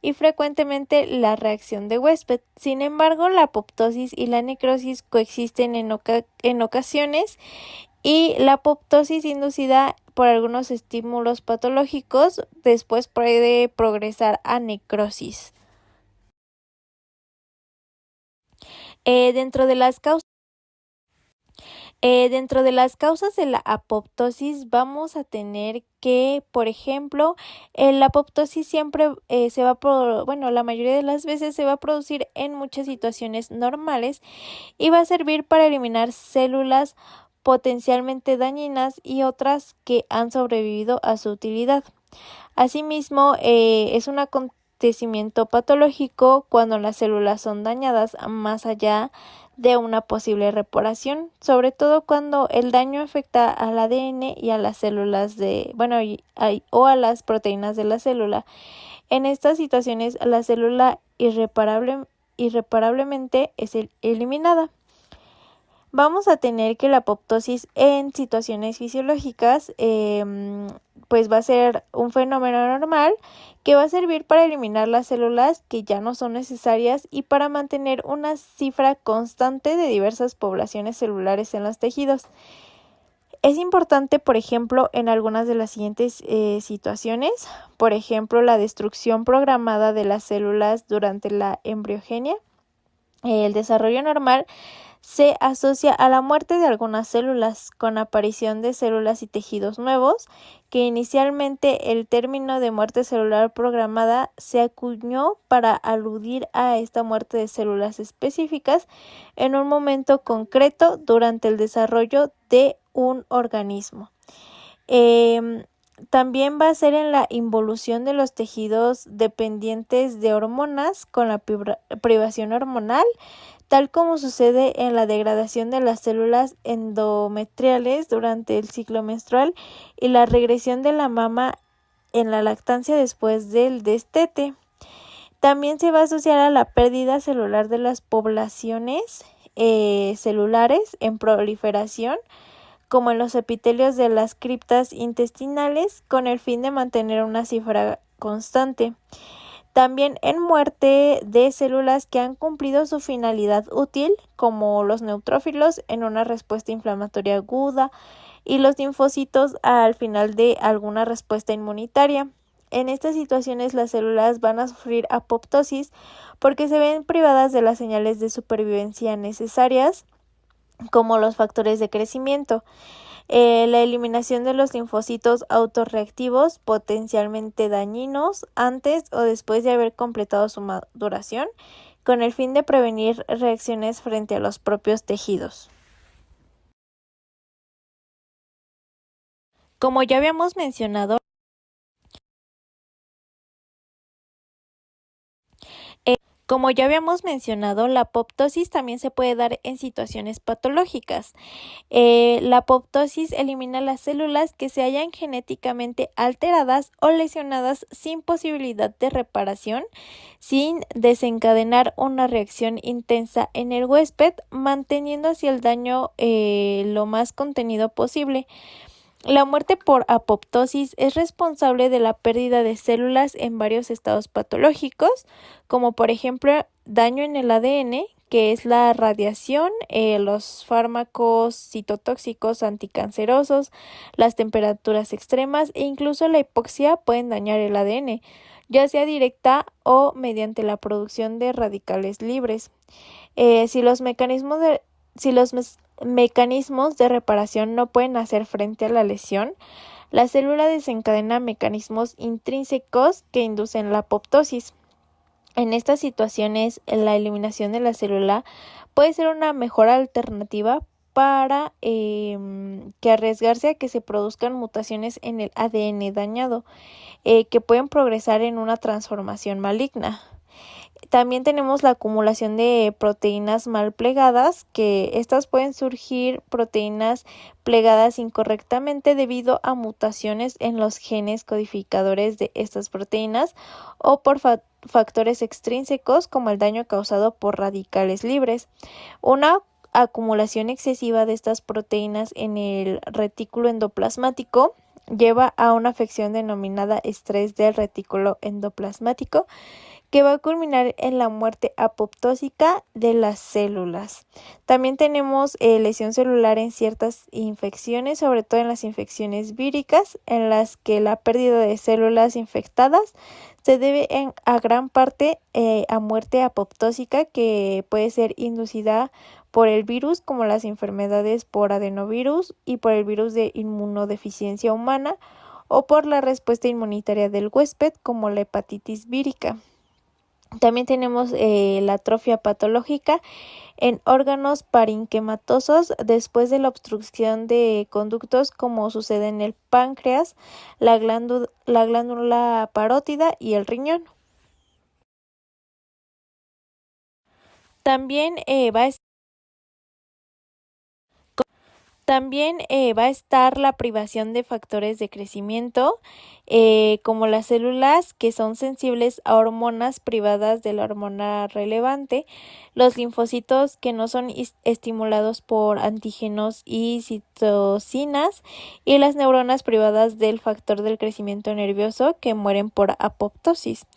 y frecuentemente la reacción de huésped. Sin embargo, la apoptosis y la necrosis coexisten en ocasiones y la apoptosis inducida por algunos estímulos patológicos después puede progresar a necrosis. Dentro de las causas de la apoptosis vamos a tener que, por ejemplo, la apoptosis siempre la mayoría de las veces se va a producir en muchas situaciones normales y va a servir para eliminar células potencialmente dañinas y otras que han sobrevivido a su utilidad. Asimismo, es un acontecimiento patológico cuando las células son dañadas más allá de una posible reparación, sobre todo cuando el daño afecta al ADN y a las células o a las proteínas de la célula. En estas situaciones, la célula irreparablemente es eliminada. Vamos a tener que la apoptosis en situaciones fisiológicas pues va a ser un fenómeno normal que va a servir para eliminar las células que ya no son necesarias y para mantener una cifra constante de diversas poblaciones celulares en los tejidos. Es importante, por ejemplo, en algunas de las siguientes situaciones, por ejemplo, la destrucción programada de las células durante la embriogenia, el desarrollo normal se asocia a la muerte de algunas células, con aparición de células y tejidos nuevos, que inicialmente el término de muerte celular programada se acuñó para aludir a esta muerte de células específicas en un momento concreto durante el desarrollo de un organismo. También va a ser en la involución de los tejidos dependientes de hormonas con la privación hormonal, tal como sucede en la degradación de las células endometriales durante el ciclo menstrual y la regresión de la mama en la lactancia después del destete. También se va a asociar a la pérdida celular de las poblaciones celulares en proliferación, como en los epitelios de las criptas intestinales, con el fin de mantener una cifra constante. También en muerte de células que han cumplido su finalidad útil, como los neutrófilos en una respuesta inflamatoria aguda y los linfocitos al final de alguna respuesta inmunitaria. En estas situaciones las células van a sufrir apoptosis porque se ven privadas de las señales de supervivencia necesarias, como los factores de crecimiento. La eliminación de los linfocitos autorreactivos potencialmente dañinos antes o después de haber completado su maduración, con el fin de prevenir reacciones frente a los propios tejidos. Como ya habíamos mencionado, Como ya habíamos mencionado, la apoptosis también se puede dar en situaciones patológicas. La apoptosis elimina las células que se hallan genéticamente alteradas o lesionadas sin posibilidad de reparación, sin desencadenar una reacción intensa en el huésped, manteniendo así el daño lo más contenido posible. La muerte por apoptosis es responsable de la pérdida de células en varios estados patológicos, como por ejemplo daño en el ADN, que es la radiación, los fármacos citotóxicos anticancerosos, las temperaturas extremas e incluso la hipoxia pueden dañar el ADN, ya sea directa o mediante la producción de radicales libres. Si los mecanismos de reparación no pueden hacer frente a la lesión, la célula desencadena mecanismos intrínsecos que inducen la apoptosis. En estas situaciones, la eliminación de la célula puede ser una mejor alternativa para que arriesgarse a que se produzcan mutaciones en el ADN dañado, que pueden progresar en una transformación maligna. También tenemos la acumulación de proteínas mal plegadas, que estas pueden surgir proteínas plegadas incorrectamente debido a mutaciones en los genes codificadores de estas proteínas o por factores extrínsecos como el daño causado por radicales libres. Una acumulación excesiva de estas proteínas en el retículo endoplasmático lleva a una afección denominada estrés del retículo endoplasmático, que va a culminar en la muerte apoptósica de las células. También tenemos lesión celular en ciertas infecciones, sobre todo en las infecciones víricas, en las que la pérdida de células infectadas se debe a gran parte a muerte apoptósica, que puede ser inducida por el virus, como las enfermedades por adenovirus y por el virus de inmunodeficiencia humana, o por la respuesta inmunitaria del huésped, como la hepatitis vírica. También tenemos la atrofia patológica en órganos parenquimatosos después de la obstrucción de conductos, como sucede en el páncreas, la glándula parótida y el riñón. También va a estar la privación de factores de crecimiento, como las células que son sensibles a hormonas privadas de la hormona relevante, los linfocitos que no son estimulados por antígenos y citocinas, y las neuronas privadas del factor del crecimiento nervioso que mueren por apoptosis.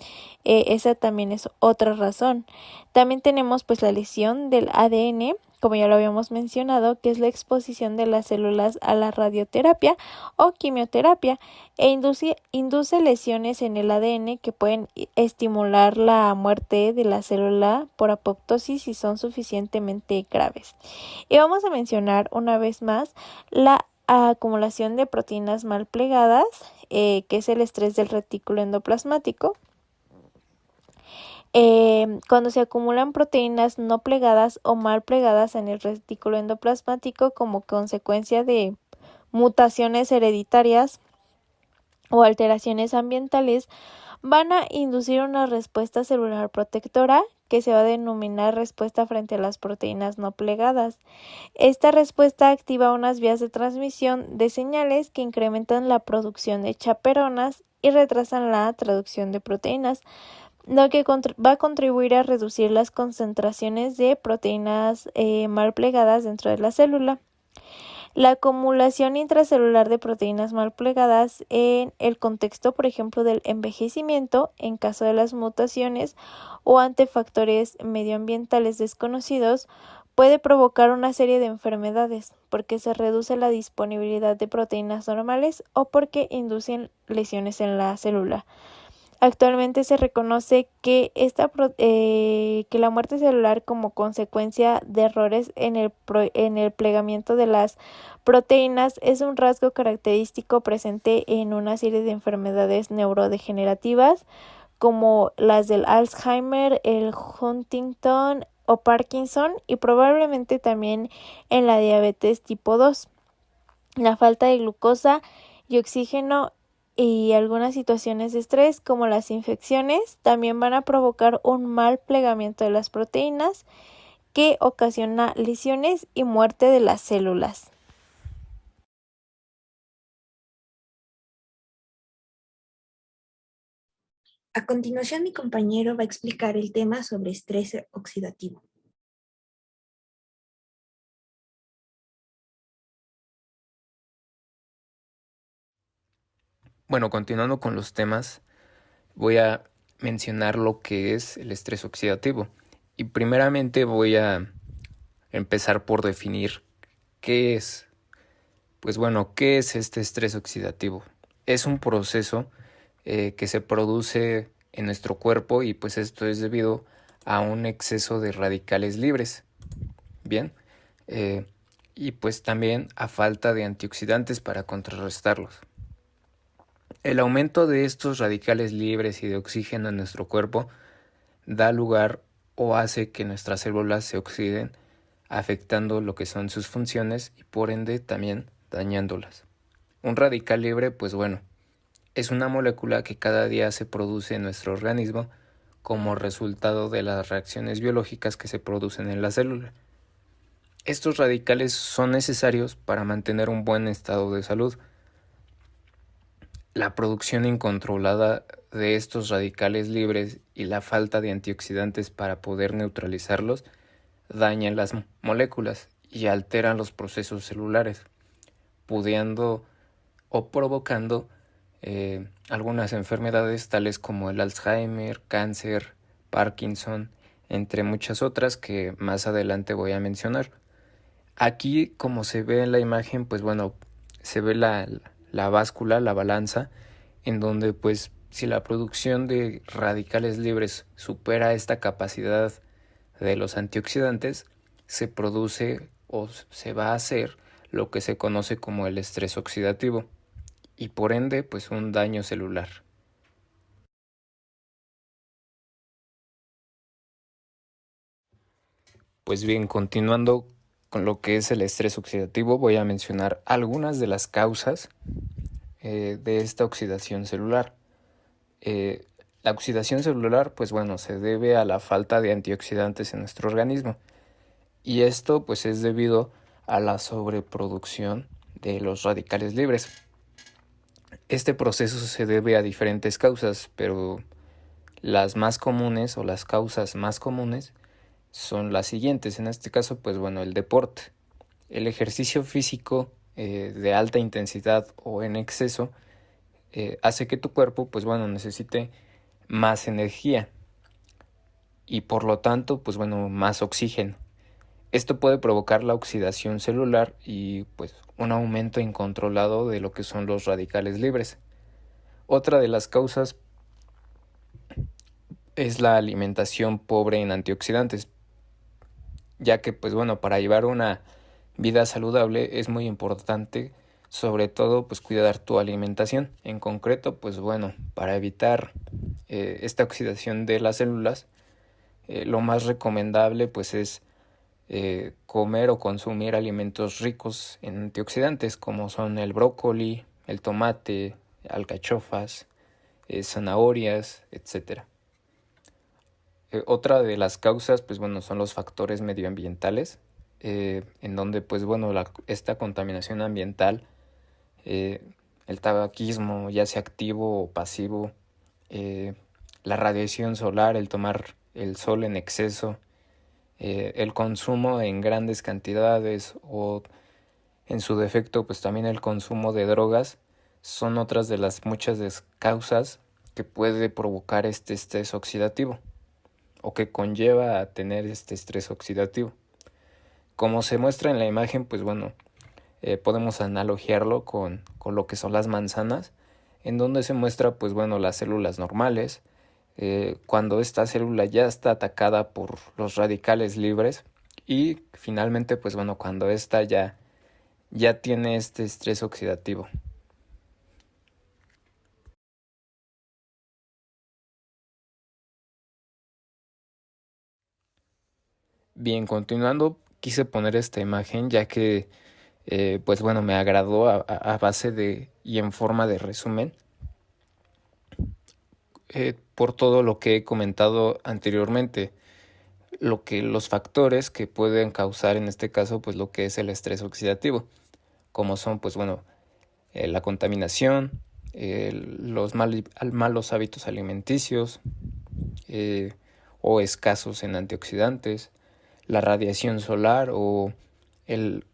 Esa también es otra razón. También tenemos pues la lesión del ADN, como ya lo habíamos mencionado, que es la exposición de las células a la radioterapia o quimioterapia, e induce lesiones en el ADN que pueden estimular la muerte de la célula por apoptosis si son suficientemente graves. Y vamos a mencionar una vez más la acumulación de proteínas mal plegadas, que es el estrés del retículo endoplasmático. Cuando se acumulan proteínas no plegadas o mal plegadas en el retículo endoplasmático como consecuencia de mutaciones hereditarias o alteraciones ambientales, van a inducir una respuesta celular protectora que se va a denominar respuesta frente a las proteínas no plegadas. Esta respuesta activa unas vías de transmisión de señales que incrementan la producción de chaperonas y retrasan la traducción de proteínas, lo que va a contribuir a reducir las concentraciones de proteínas mal plegadas dentro de la célula. La acumulación intracelular de proteínas mal plegadas en el contexto, por ejemplo, del envejecimiento, en caso de las mutaciones o ante factores medioambientales desconocidos, puede provocar una serie de enfermedades, porque se reduce la disponibilidad de proteínas normales o porque inducen lesiones en la célula. Actualmente se reconoce que que la muerte celular como consecuencia de errores en el plegamiento de las proteínas es un rasgo característico presente en una serie de enfermedades neurodegenerativas como las del Alzheimer, el Huntington o Parkinson, y probablemente también en la diabetes tipo 2. La falta de glucosa y oxígeno y algunas situaciones de estrés, como las infecciones, también van a provocar un mal plegamiento de las proteínas que ocasiona lesiones y muerte de las células. A continuación, mi compañero va a explicar el tema sobre estrés oxidativo. Bueno, continuando con los temas, voy a mencionar lo que es el estrés oxidativo. Y primeramente voy a empezar por definir qué es. Pues bueno, ¿qué es este estrés oxidativo? Es un proceso que se produce en nuestro cuerpo y pues esto es debido a un exceso de radicales libres. Bien, eh, y pues también a falta de antioxidantes para contrarrestarlos. El aumento de estos radicales libres y de oxígeno en nuestro cuerpo da lugar o hace que nuestras células se oxiden, afectando lo que son sus funciones y por ende también dañándolas. Un radical libre, pues bueno, es una molécula que cada día se produce en nuestro organismo como resultado de las reacciones biológicas que se producen en la célula. Estos radicales son necesarios para mantener un buen estado de salud. La producción incontrolada de estos radicales libres y la falta de antioxidantes para poder neutralizarlos dañan las moléculas y alteran los procesos celulares, pudiendo o provocando algunas enfermedades tales como el Alzheimer, cáncer, Parkinson, entre muchas otras que más adelante voy a mencionar. Aquí, como se ve en la imagen, pues bueno, se ve la báscula, la balanza, en donde pues si la producción de radicales libres supera esta capacidad de los antioxidantes, se produce o se va a hacer lo que se conoce como el estrés oxidativo y por ende pues un daño celular. Pues bien, continuando con lo que es el estrés oxidativo, voy a mencionar algunas de las causas de esta oxidación celular. La oxidación celular, pues bueno, se debe a la falta de antioxidantes en nuestro organismo y esto pues es debido a la sobreproducción de los radicales libres. Este proceso se debe a diferentes causas, pero las más comunes o las causas más comunes son las siguientes. En este caso, pues bueno, el deporte. El ejercicio físico de alta intensidad o en exceso hace que tu cuerpo, pues bueno, necesite más energía y por lo tanto, pues bueno, más oxígeno. Esto puede provocar la oxidación celular y pues un aumento incontrolado de lo que son los radicales libres. Otra de las causas es la alimentación pobre en antioxidantes, ya que pues bueno, para llevar una vida saludable es muy importante sobre todo pues cuidar tu alimentación. En concreto, pues bueno, para evitar esta oxidación de las células, lo más recomendable pues es comer o consumir alimentos ricos en antioxidantes como son el brócoli, el tomate, alcachofas, zanahorias, etcétera. Otra de las causas, pues bueno, son los factores medioambientales, en donde, pues bueno, esta contaminación ambiental, el tabaquismo, ya sea activo o pasivo, la radiación solar, el tomar el sol en exceso, el consumo en grandes cantidades o en su defecto, pues también el consumo de drogas, son otras de las muchas causas que puede provocar este estrés oxidativo o que conlleva a tener este estrés oxidativo. Como se muestra en la imagen, pues bueno, podemos analogiarlo con lo que son las manzanas, en donde se muestra, pues bueno, las células normales, cuando esta célula ya está atacada por los radicales libres y finalmente, pues bueno, cuando esta ya tiene este estrés oxidativo. Bien, continuando, quise poner esta imagen ya que, pues bueno, me agradó a base de y en forma de resumen, por todo lo que he comentado anteriormente, los factores que pueden causar en este caso pues lo que es el estrés oxidativo, como son pues bueno, la contaminación, los malos hábitos alimenticios o escasos en antioxidantes, la radiación solar o el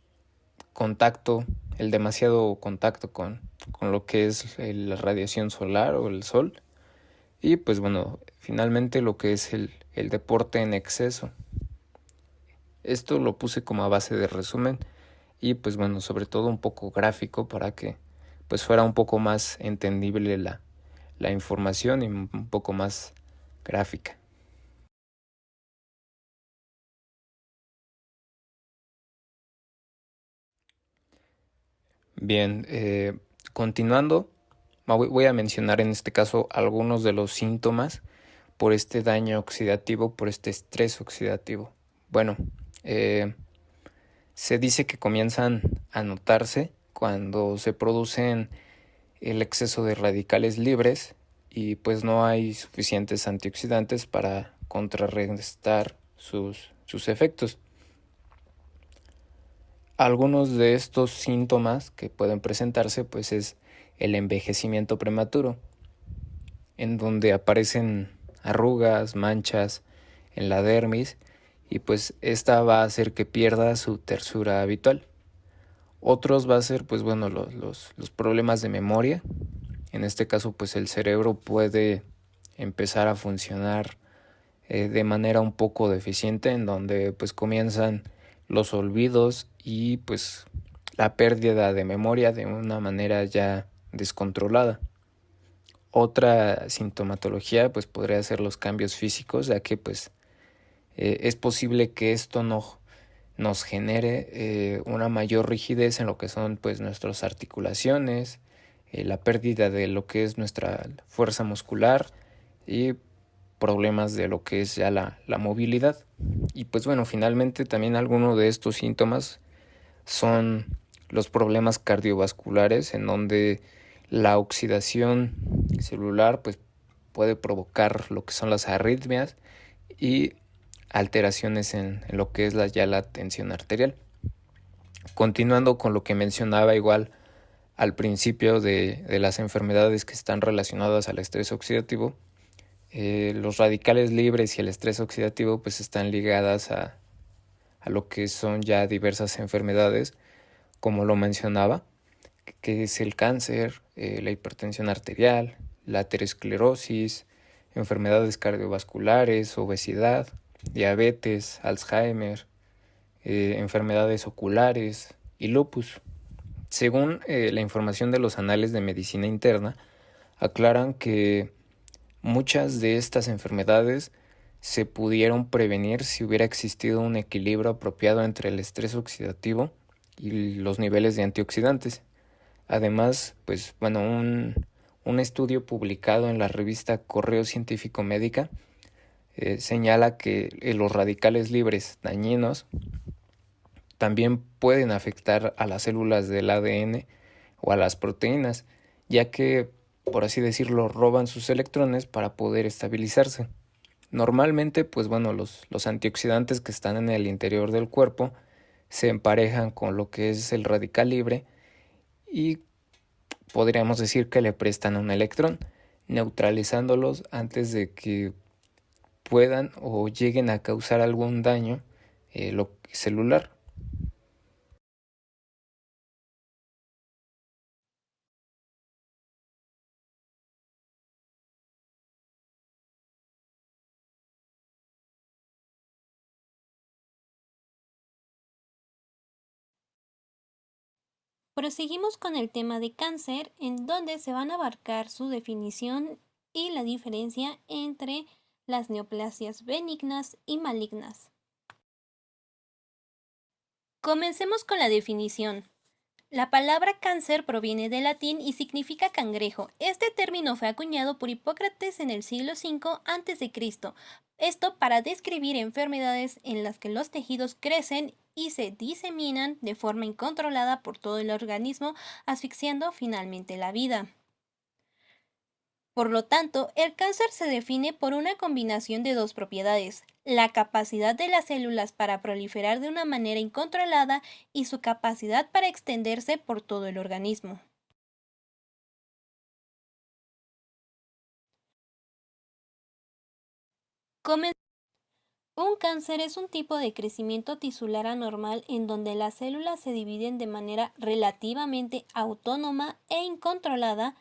contacto, el demasiado contacto con lo que es la radiación solar o el sol. Y pues bueno, finalmente lo que es el deporte en exceso. Esto lo puse como a base de resumen y pues bueno, sobre todo un poco gráfico para que pues fuera un poco más entendible la información y un poco más gráfica. Bien, continuando, voy a mencionar en este caso algunos de los síntomas por este daño oxidativo, por este estrés oxidativo. Bueno, se dice que comienzan a notarse cuando se producen el exceso de radicales libres y pues no hay suficientes antioxidantes para contrarrestar sus efectos. Algunos de estos síntomas que pueden presentarse pues es el envejecimiento prematuro, en donde aparecen arrugas, manchas en la dermis y pues esta va a hacer que pierda su tersura habitual. Otros va a ser pues bueno los problemas de memoria. En este caso pues el cerebro puede empezar a funcionar de manera un poco deficiente, en donde pues comienzan los olvidos y pues la pérdida de memoria de una manera ya descontrolada. Otra sintomatología pues podría ser los cambios físicos, ya que pues es posible que esto nos genere una mayor rigidez en lo que son pues nuestras articulaciones, la pérdida de lo que es nuestra fuerza muscular y problemas de lo que es ya la movilidad. Y pues bueno, finalmente también algunos de estos síntomas son los problemas cardiovasculares, en donde la oxidación celular pues puede provocar lo que son las arritmias y alteraciones en lo que es ya la tensión arterial. Continuando con lo que mencionaba igual al principio de las enfermedades que están relacionadas al estrés oxidativo, los radicales libres y el estrés oxidativo pues están ligadas a lo que son ya diversas enfermedades, como lo mencionaba, que es el cáncer, la hipertensión arterial, la aterosclerosis, enfermedades cardiovasculares, obesidad, diabetes, Alzheimer, enfermedades oculares y lupus. Según la información de los anales de medicina interna, aclaran que muchas de estas enfermedades se pudieron prevenir si hubiera existido un equilibrio apropiado entre el estrés oxidativo y los niveles de antioxidantes. Además, pues bueno, un estudio publicado en la revista Correo Científico Médica señala que los radicales libres dañinos también pueden afectar a las células del ADN o a las proteínas, ya que, por así decirlo, roban sus electrones para poder estabilizarse. Normalmente, pues bueno, los antioxidantes que están en el interior del cuerpo se emparejan con lo que es el radical libre y podríamos decir que le prestan un electrón, neutralizándolos antes de que puedan o lleguen a causar algún daño celular. Proseguimos con el tema de cáncer, en donde se van a abarcar su definición y la diferencia entre las neoplasias benignas y malignas. Comencemos con la definición. La palabra cáncer proviene del latín y significa cangrejo. Este término fue acuñado por Hipócrates en el siglo V a.C. Esto para describir enfermedades en las que los tejidos crecen y se diseminan de forma incontrolada por todo el organismo, asfixiando finalmente la vida. Por lo tanto, el cáncer se define por una combinación de dos propiedades: la capacidad de las células para proliferar de una manera incontrolada y su capacidad para extenderse por todo el organismo. Un cáncer es un tipo de crecimiento tisular anormal en donde las células se dividen de manera relativamente autónoma e incontrolada,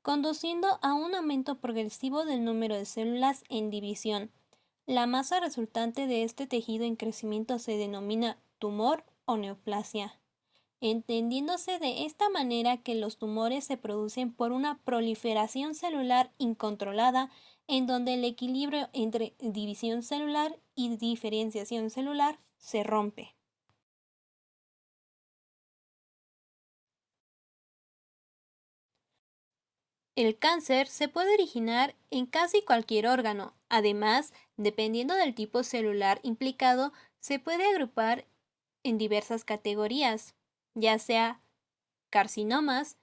conduciendo a un aumento progresivo del número de células en división. La masa resultante de este tejido en crecimiento se denomina tumor o neoplasia, entendiéndose de esta manera que los tumores se producen por una proliferación celular incontrolada, en donde el equilibrio entre división celular y diferenciación celular se rompe. El cáncer se puede originar en casi cualquier órgano. Además, dependiendo del tipo celular implicado, se puede agrupar en diversas categorías, ya sea carcinomas,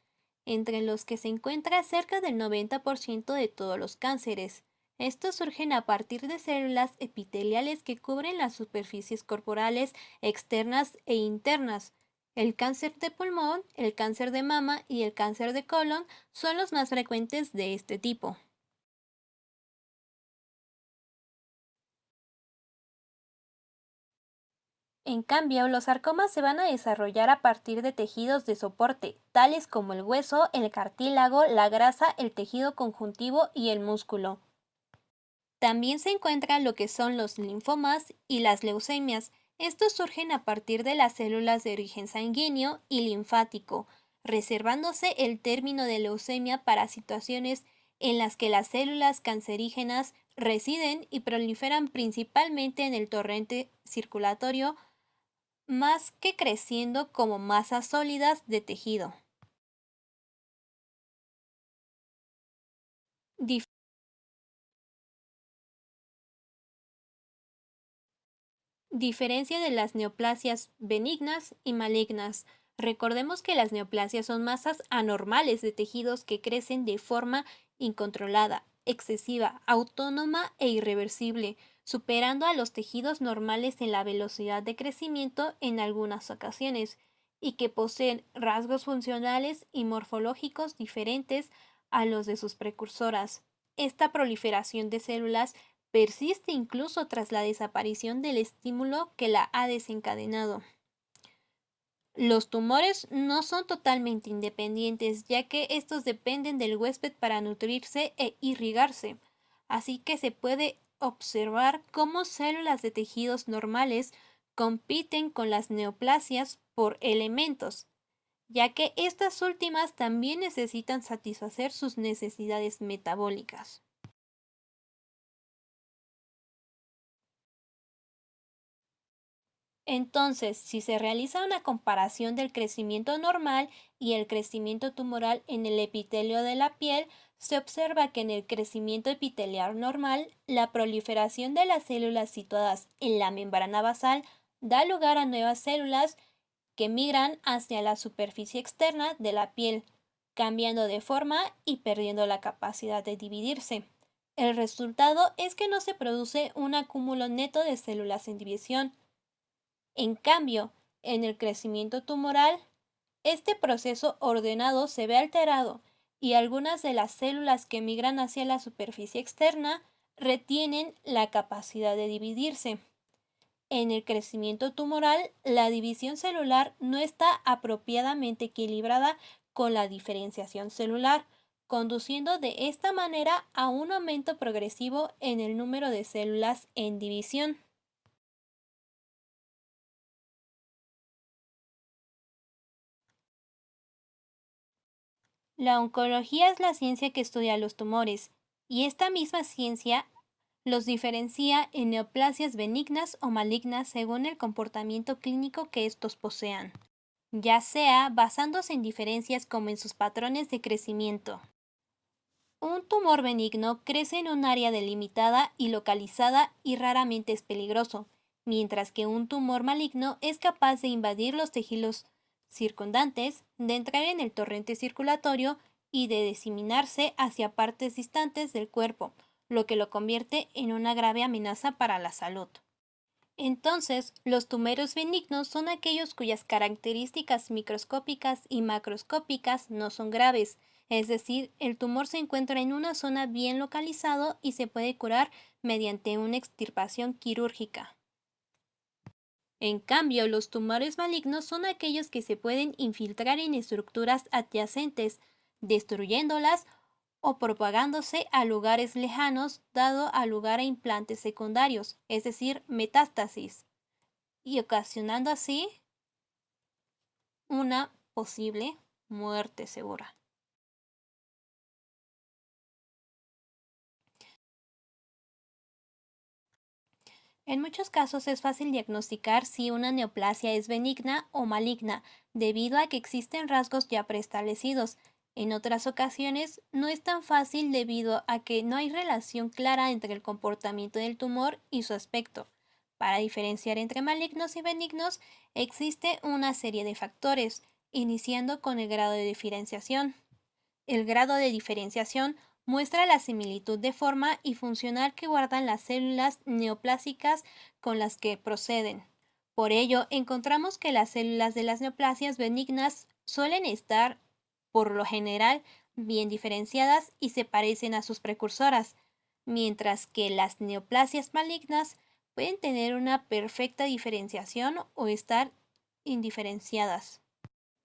entre los que se encuentra cerca del 90% de todos los cánceres. Estos surgen a partir de células epiteliales que cubren las superficies corporales externas e internas. El cáncer de pulmón, el cáncer de mama y el cáncer de colon son los más frecuentes de este tipo. En cambio, los sarcomas se van a desarrollar a partir de tejidos de soporte, tales como el hueso, el cartílago, la grasa, el tejido conjuntivo y el músculo. También se encuentran lo que son los linfomas y las leucemias. Estos surgen a partir de las células de origen sanguíneo y linfático, reservándose el término de leucemia para situaciones en las que las células cancerígenas residen y proliferan principalmente en el torrente circulatorio, más que creciendo como masas sólidas de tejido. Dif- Diferencia de las neoplasias benignas y malignas. Recordemos que las neoplasias son masas anormales de tejidos que crecen de forma incontrolada, excesiva, autónoma e irreversible, superando a los tejidos normales en la velocidad de crecimiento en algunas ocasiones, y que poseen rasgos funcionales y morfológicos diferentes a los de sus precursoras. Esta proliferación de células persiste incluso tras la desaparición del estímulo que la ha desencadenado. Los tumores no son totalmente independientes, ya que estos dependen del huésped para nutrirse e irrigarse, así que se puede observar cómo células de tejidos normales compiten con las neoplasias por elementos, ya que estas últimas también necesitan satisfacer sus necesidades metabólicas. Entonces, si se realiza una comparación del crecimiento normal y el crecimiento tumoral en el epitelio de la piel, se observa que en el crecimiento epitelial normal, la proliferación de las células situadas en la membrana basal da lugar a nuevas células que migran hacia la superficie externa de la piel, cambiando de forma y perdiendo la capacidad de dividirse. El resultado es que no se produce un acúmulo neto de células en división. En cambio, en el crecimiento tumoral, este proceso ordenado se ve alterado y algunas de las células que migran hacia la superficie externa retienen la capacidad de dividirse. En el crecimiento tumoral, la división celular no está apropiadamente equilibrada con la diferenciación celular, conduciendo de esta manera a un aumento progresivo en el número de células en división. La oncología es la ciencia que estudia los tumores, y esta misma ciencia los diferencia en neoplasias benignas o malignas según el comportamiento clínico que estos posean, ya sea basándose en diferencias como en sus patrones de crecimiento. Un tumor benigno crece en un área delimitada y localizada y raramente es peligroso, mientras que un tumor maligno es capaz de invadir los tejidos circundantes, de entrar en el torrente circulatorio y de diseminarse hacia partes distantes del cuerpo, lo que lo convierte en una grave amenaza para la salud. Entonces, los tumores benignos son aquellos cuyas características microscópicas y macroscópicas no son graves, es decir, el tumor se encuentra en una zona bien localizado y se puede curar mediante una extirpación quirúrgica. En cambio, los tumores malignos son aquellos que se pueden infiltrar en estructuras adyacentes, destruyéndolas o propagándose a lugares lejanos, dado a lugar a implantes secundarios, es decir, metástasis, y ocasionando así una posible muerte segura. En muchos casos es fácil diagnosticar si una neoplasia es benigna o maligna, debido a que existen rasgos ya preestablecidos. En otras ocasiones no es tan fácil debido a que no hay relación clara entre el comportamiento del tumor y su aspecto. Para diferenciar entre malignos y benignos existe una serie de factores, iniciando con el grado de diferenciación. El grado de diferenciación muestra la similitud de forma y funcional que guardan las células neoplásicas con las que proceden. Por ello, encontramos que las células de las neoplasias benignas suelen estar, por lo general, bien diferenciadas y se parecen a sus precursoras, mientras que las neoplasias malignas pueden tener una perfecta diferenciación o estar indiferenciadas.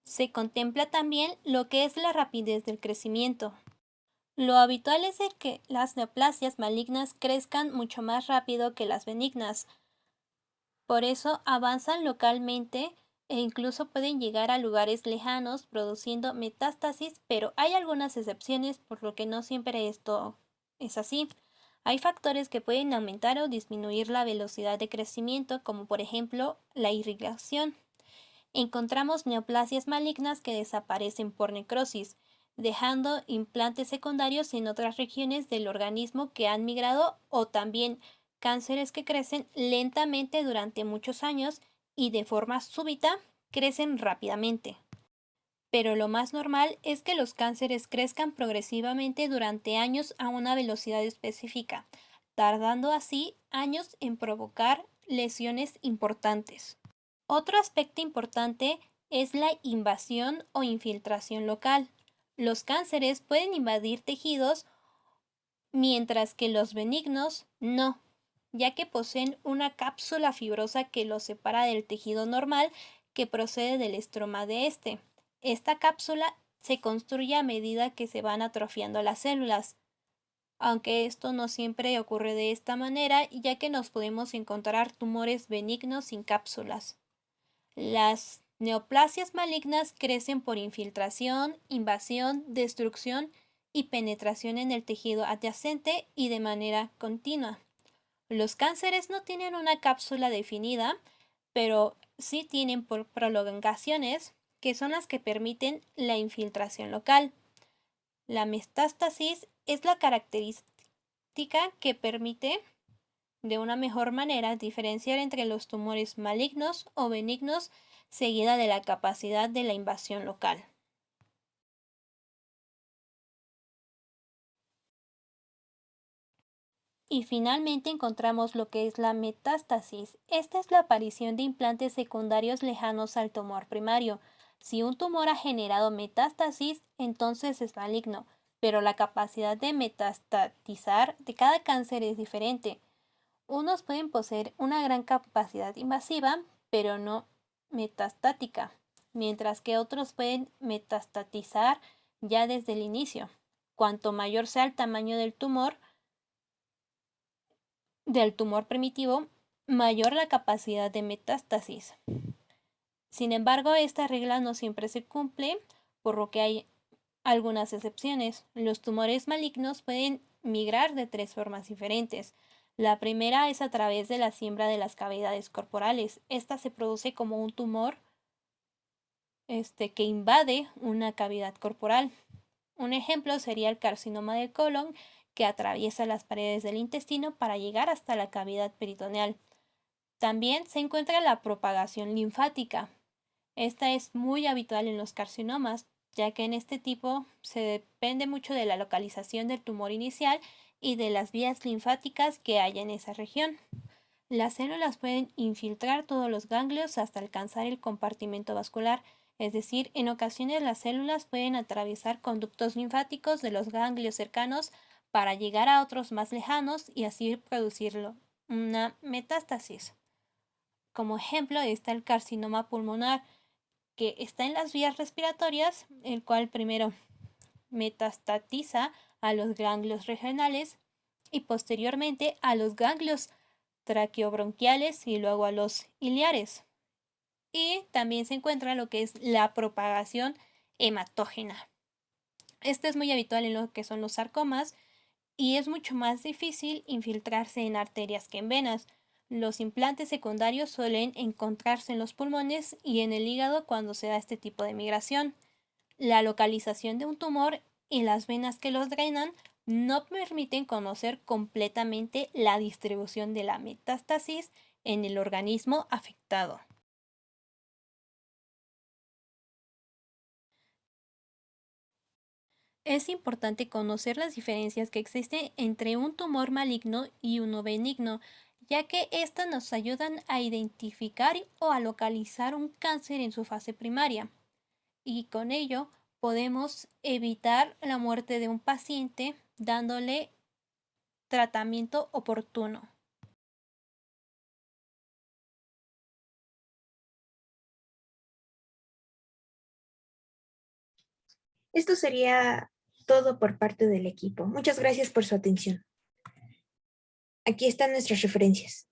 Se contempla también lo que es la rapidez del crecimiento. Lo habitual es que las neoplasias malignas crezcan mucho más rápido que las benignas. Por eso avanzan localmente e incluso pueden llegar a lugares lejanos produciendo metástasis, pero hay algunas excepciones por lo que no siempre esto es así. Hay factores que pueden aumentar o disminuir la velocidad de crecimiento, como por ejemplo la irrigación. Encontramos neoplasias malignas que desaparecen por necrosis, dejando implantes secundarios en otras regiones del organismo que han migrado, o también cánceres que crecen lentamente durante muchos años y de forma súbita crecen rápidamente. Pero lo más normal es que los cánceres crezcan progresivamente durante años a una velocidad específica, tardando así años en provocar lesiones importantes. Otro aspecto importante es la invasión o infiltración local. Los cánceres pueden invadir tejidos, mientras que los benignos no, ya que poseen una cápsula fibrosa que los separa del tejido normal que procede del estroma de este. Esta cápsula se construye a medida que se van atrofiando las células, aunque esto no siempre ocurre de esta manera, ya que nos podemos encontrar tumores benignos sin cápsulas. Las neoplasias malignas crecen por infiltración, invasión, destrucción y penetración en el tejido adyacente y de manera continua. Los cánceres no tienen una cápsula definida, pero sí tienen prolongaciones, que son las que permiten la infiltración local. La metástasis es la característica que permite de una mejor manera diferenciar entre los tumores malignos o benignos, seguida de la capacidad de la invasión local. Y finalmente encontramos lo que es la metástasis. Esta es la aparición de implantes secundarios lejanos al tumor primario. Si un tumor ha generado metástasis, entonces es maligno, pero la capacidad de metastatizar de cada cáncer es diferente. Unos pueden poseer una gran capacidad invasiva, pero no metastática, mientras que otros pueden metastatizar ya desde el inicio. Cuanto mayor sea el tamaño del tumor primitivo, mayor la capacidad de metástasis. Sin embargo, esta regla no siempre se cumple, por lo que hay algunas excepciones. Los tumores malignos pueden migrar de 3 formas diferentes. La primera es a través de la siembra de las cavidades corporales. Esta se produce como un tumor que invade una cavidad corporal. Un ejemplo sería el carcinoma del colon, que atraviesa las paredes del intestino para llegar hasta la cavidad peritoneal. También se encuentra la propagación linfática. Esta es muy habitual en los carcinomas, ya que en este tipo se depende mucho de la localización del tumor inicial y de las vías linfáticas que haya en esa región. Las células pueden infiltrar todos los ganglios hasta alcanzar el compartimento vascular, es decir, en ocasiones las células pueden atravesar conductos linfáticos de los ganglios cercanos para llegar a otros más lejanos y así producirlo, una metástasis. Como ejemplo está el carcinoma pulmonar, que está en las vías respiratorias, el cual primero metastatiza a los ganglios regionales y posteriormente a los ganglios traqueobronquiales y luego a los iliares. Y también se encuentra lo que es la propagación hematógena. Este es muy habitual en lo que son los sarcomas y es mucho más difícil infiltrarse en arterias que en venas. Los implantes secundarios suelen encontrarse en los pulmones y en el hígado cuando se da este tipo de migración. La localización de un tumor y las venas que los drenan no permiten conocer completamente la distribución de la metástasis en el organismo afectado. Es importante conocer las diferencias que existen entre un tumor maligno y uno benigno, ya que éstas nos ayudan a identificar o a localizar un cáncer en su fase primaria, y con ello podemos evitar la muerte de un paciente dándole tratamiento oportuno. Esto sería todo por parte del equipo. Muchas gracias por su atención. Aquí están nuestras referencias.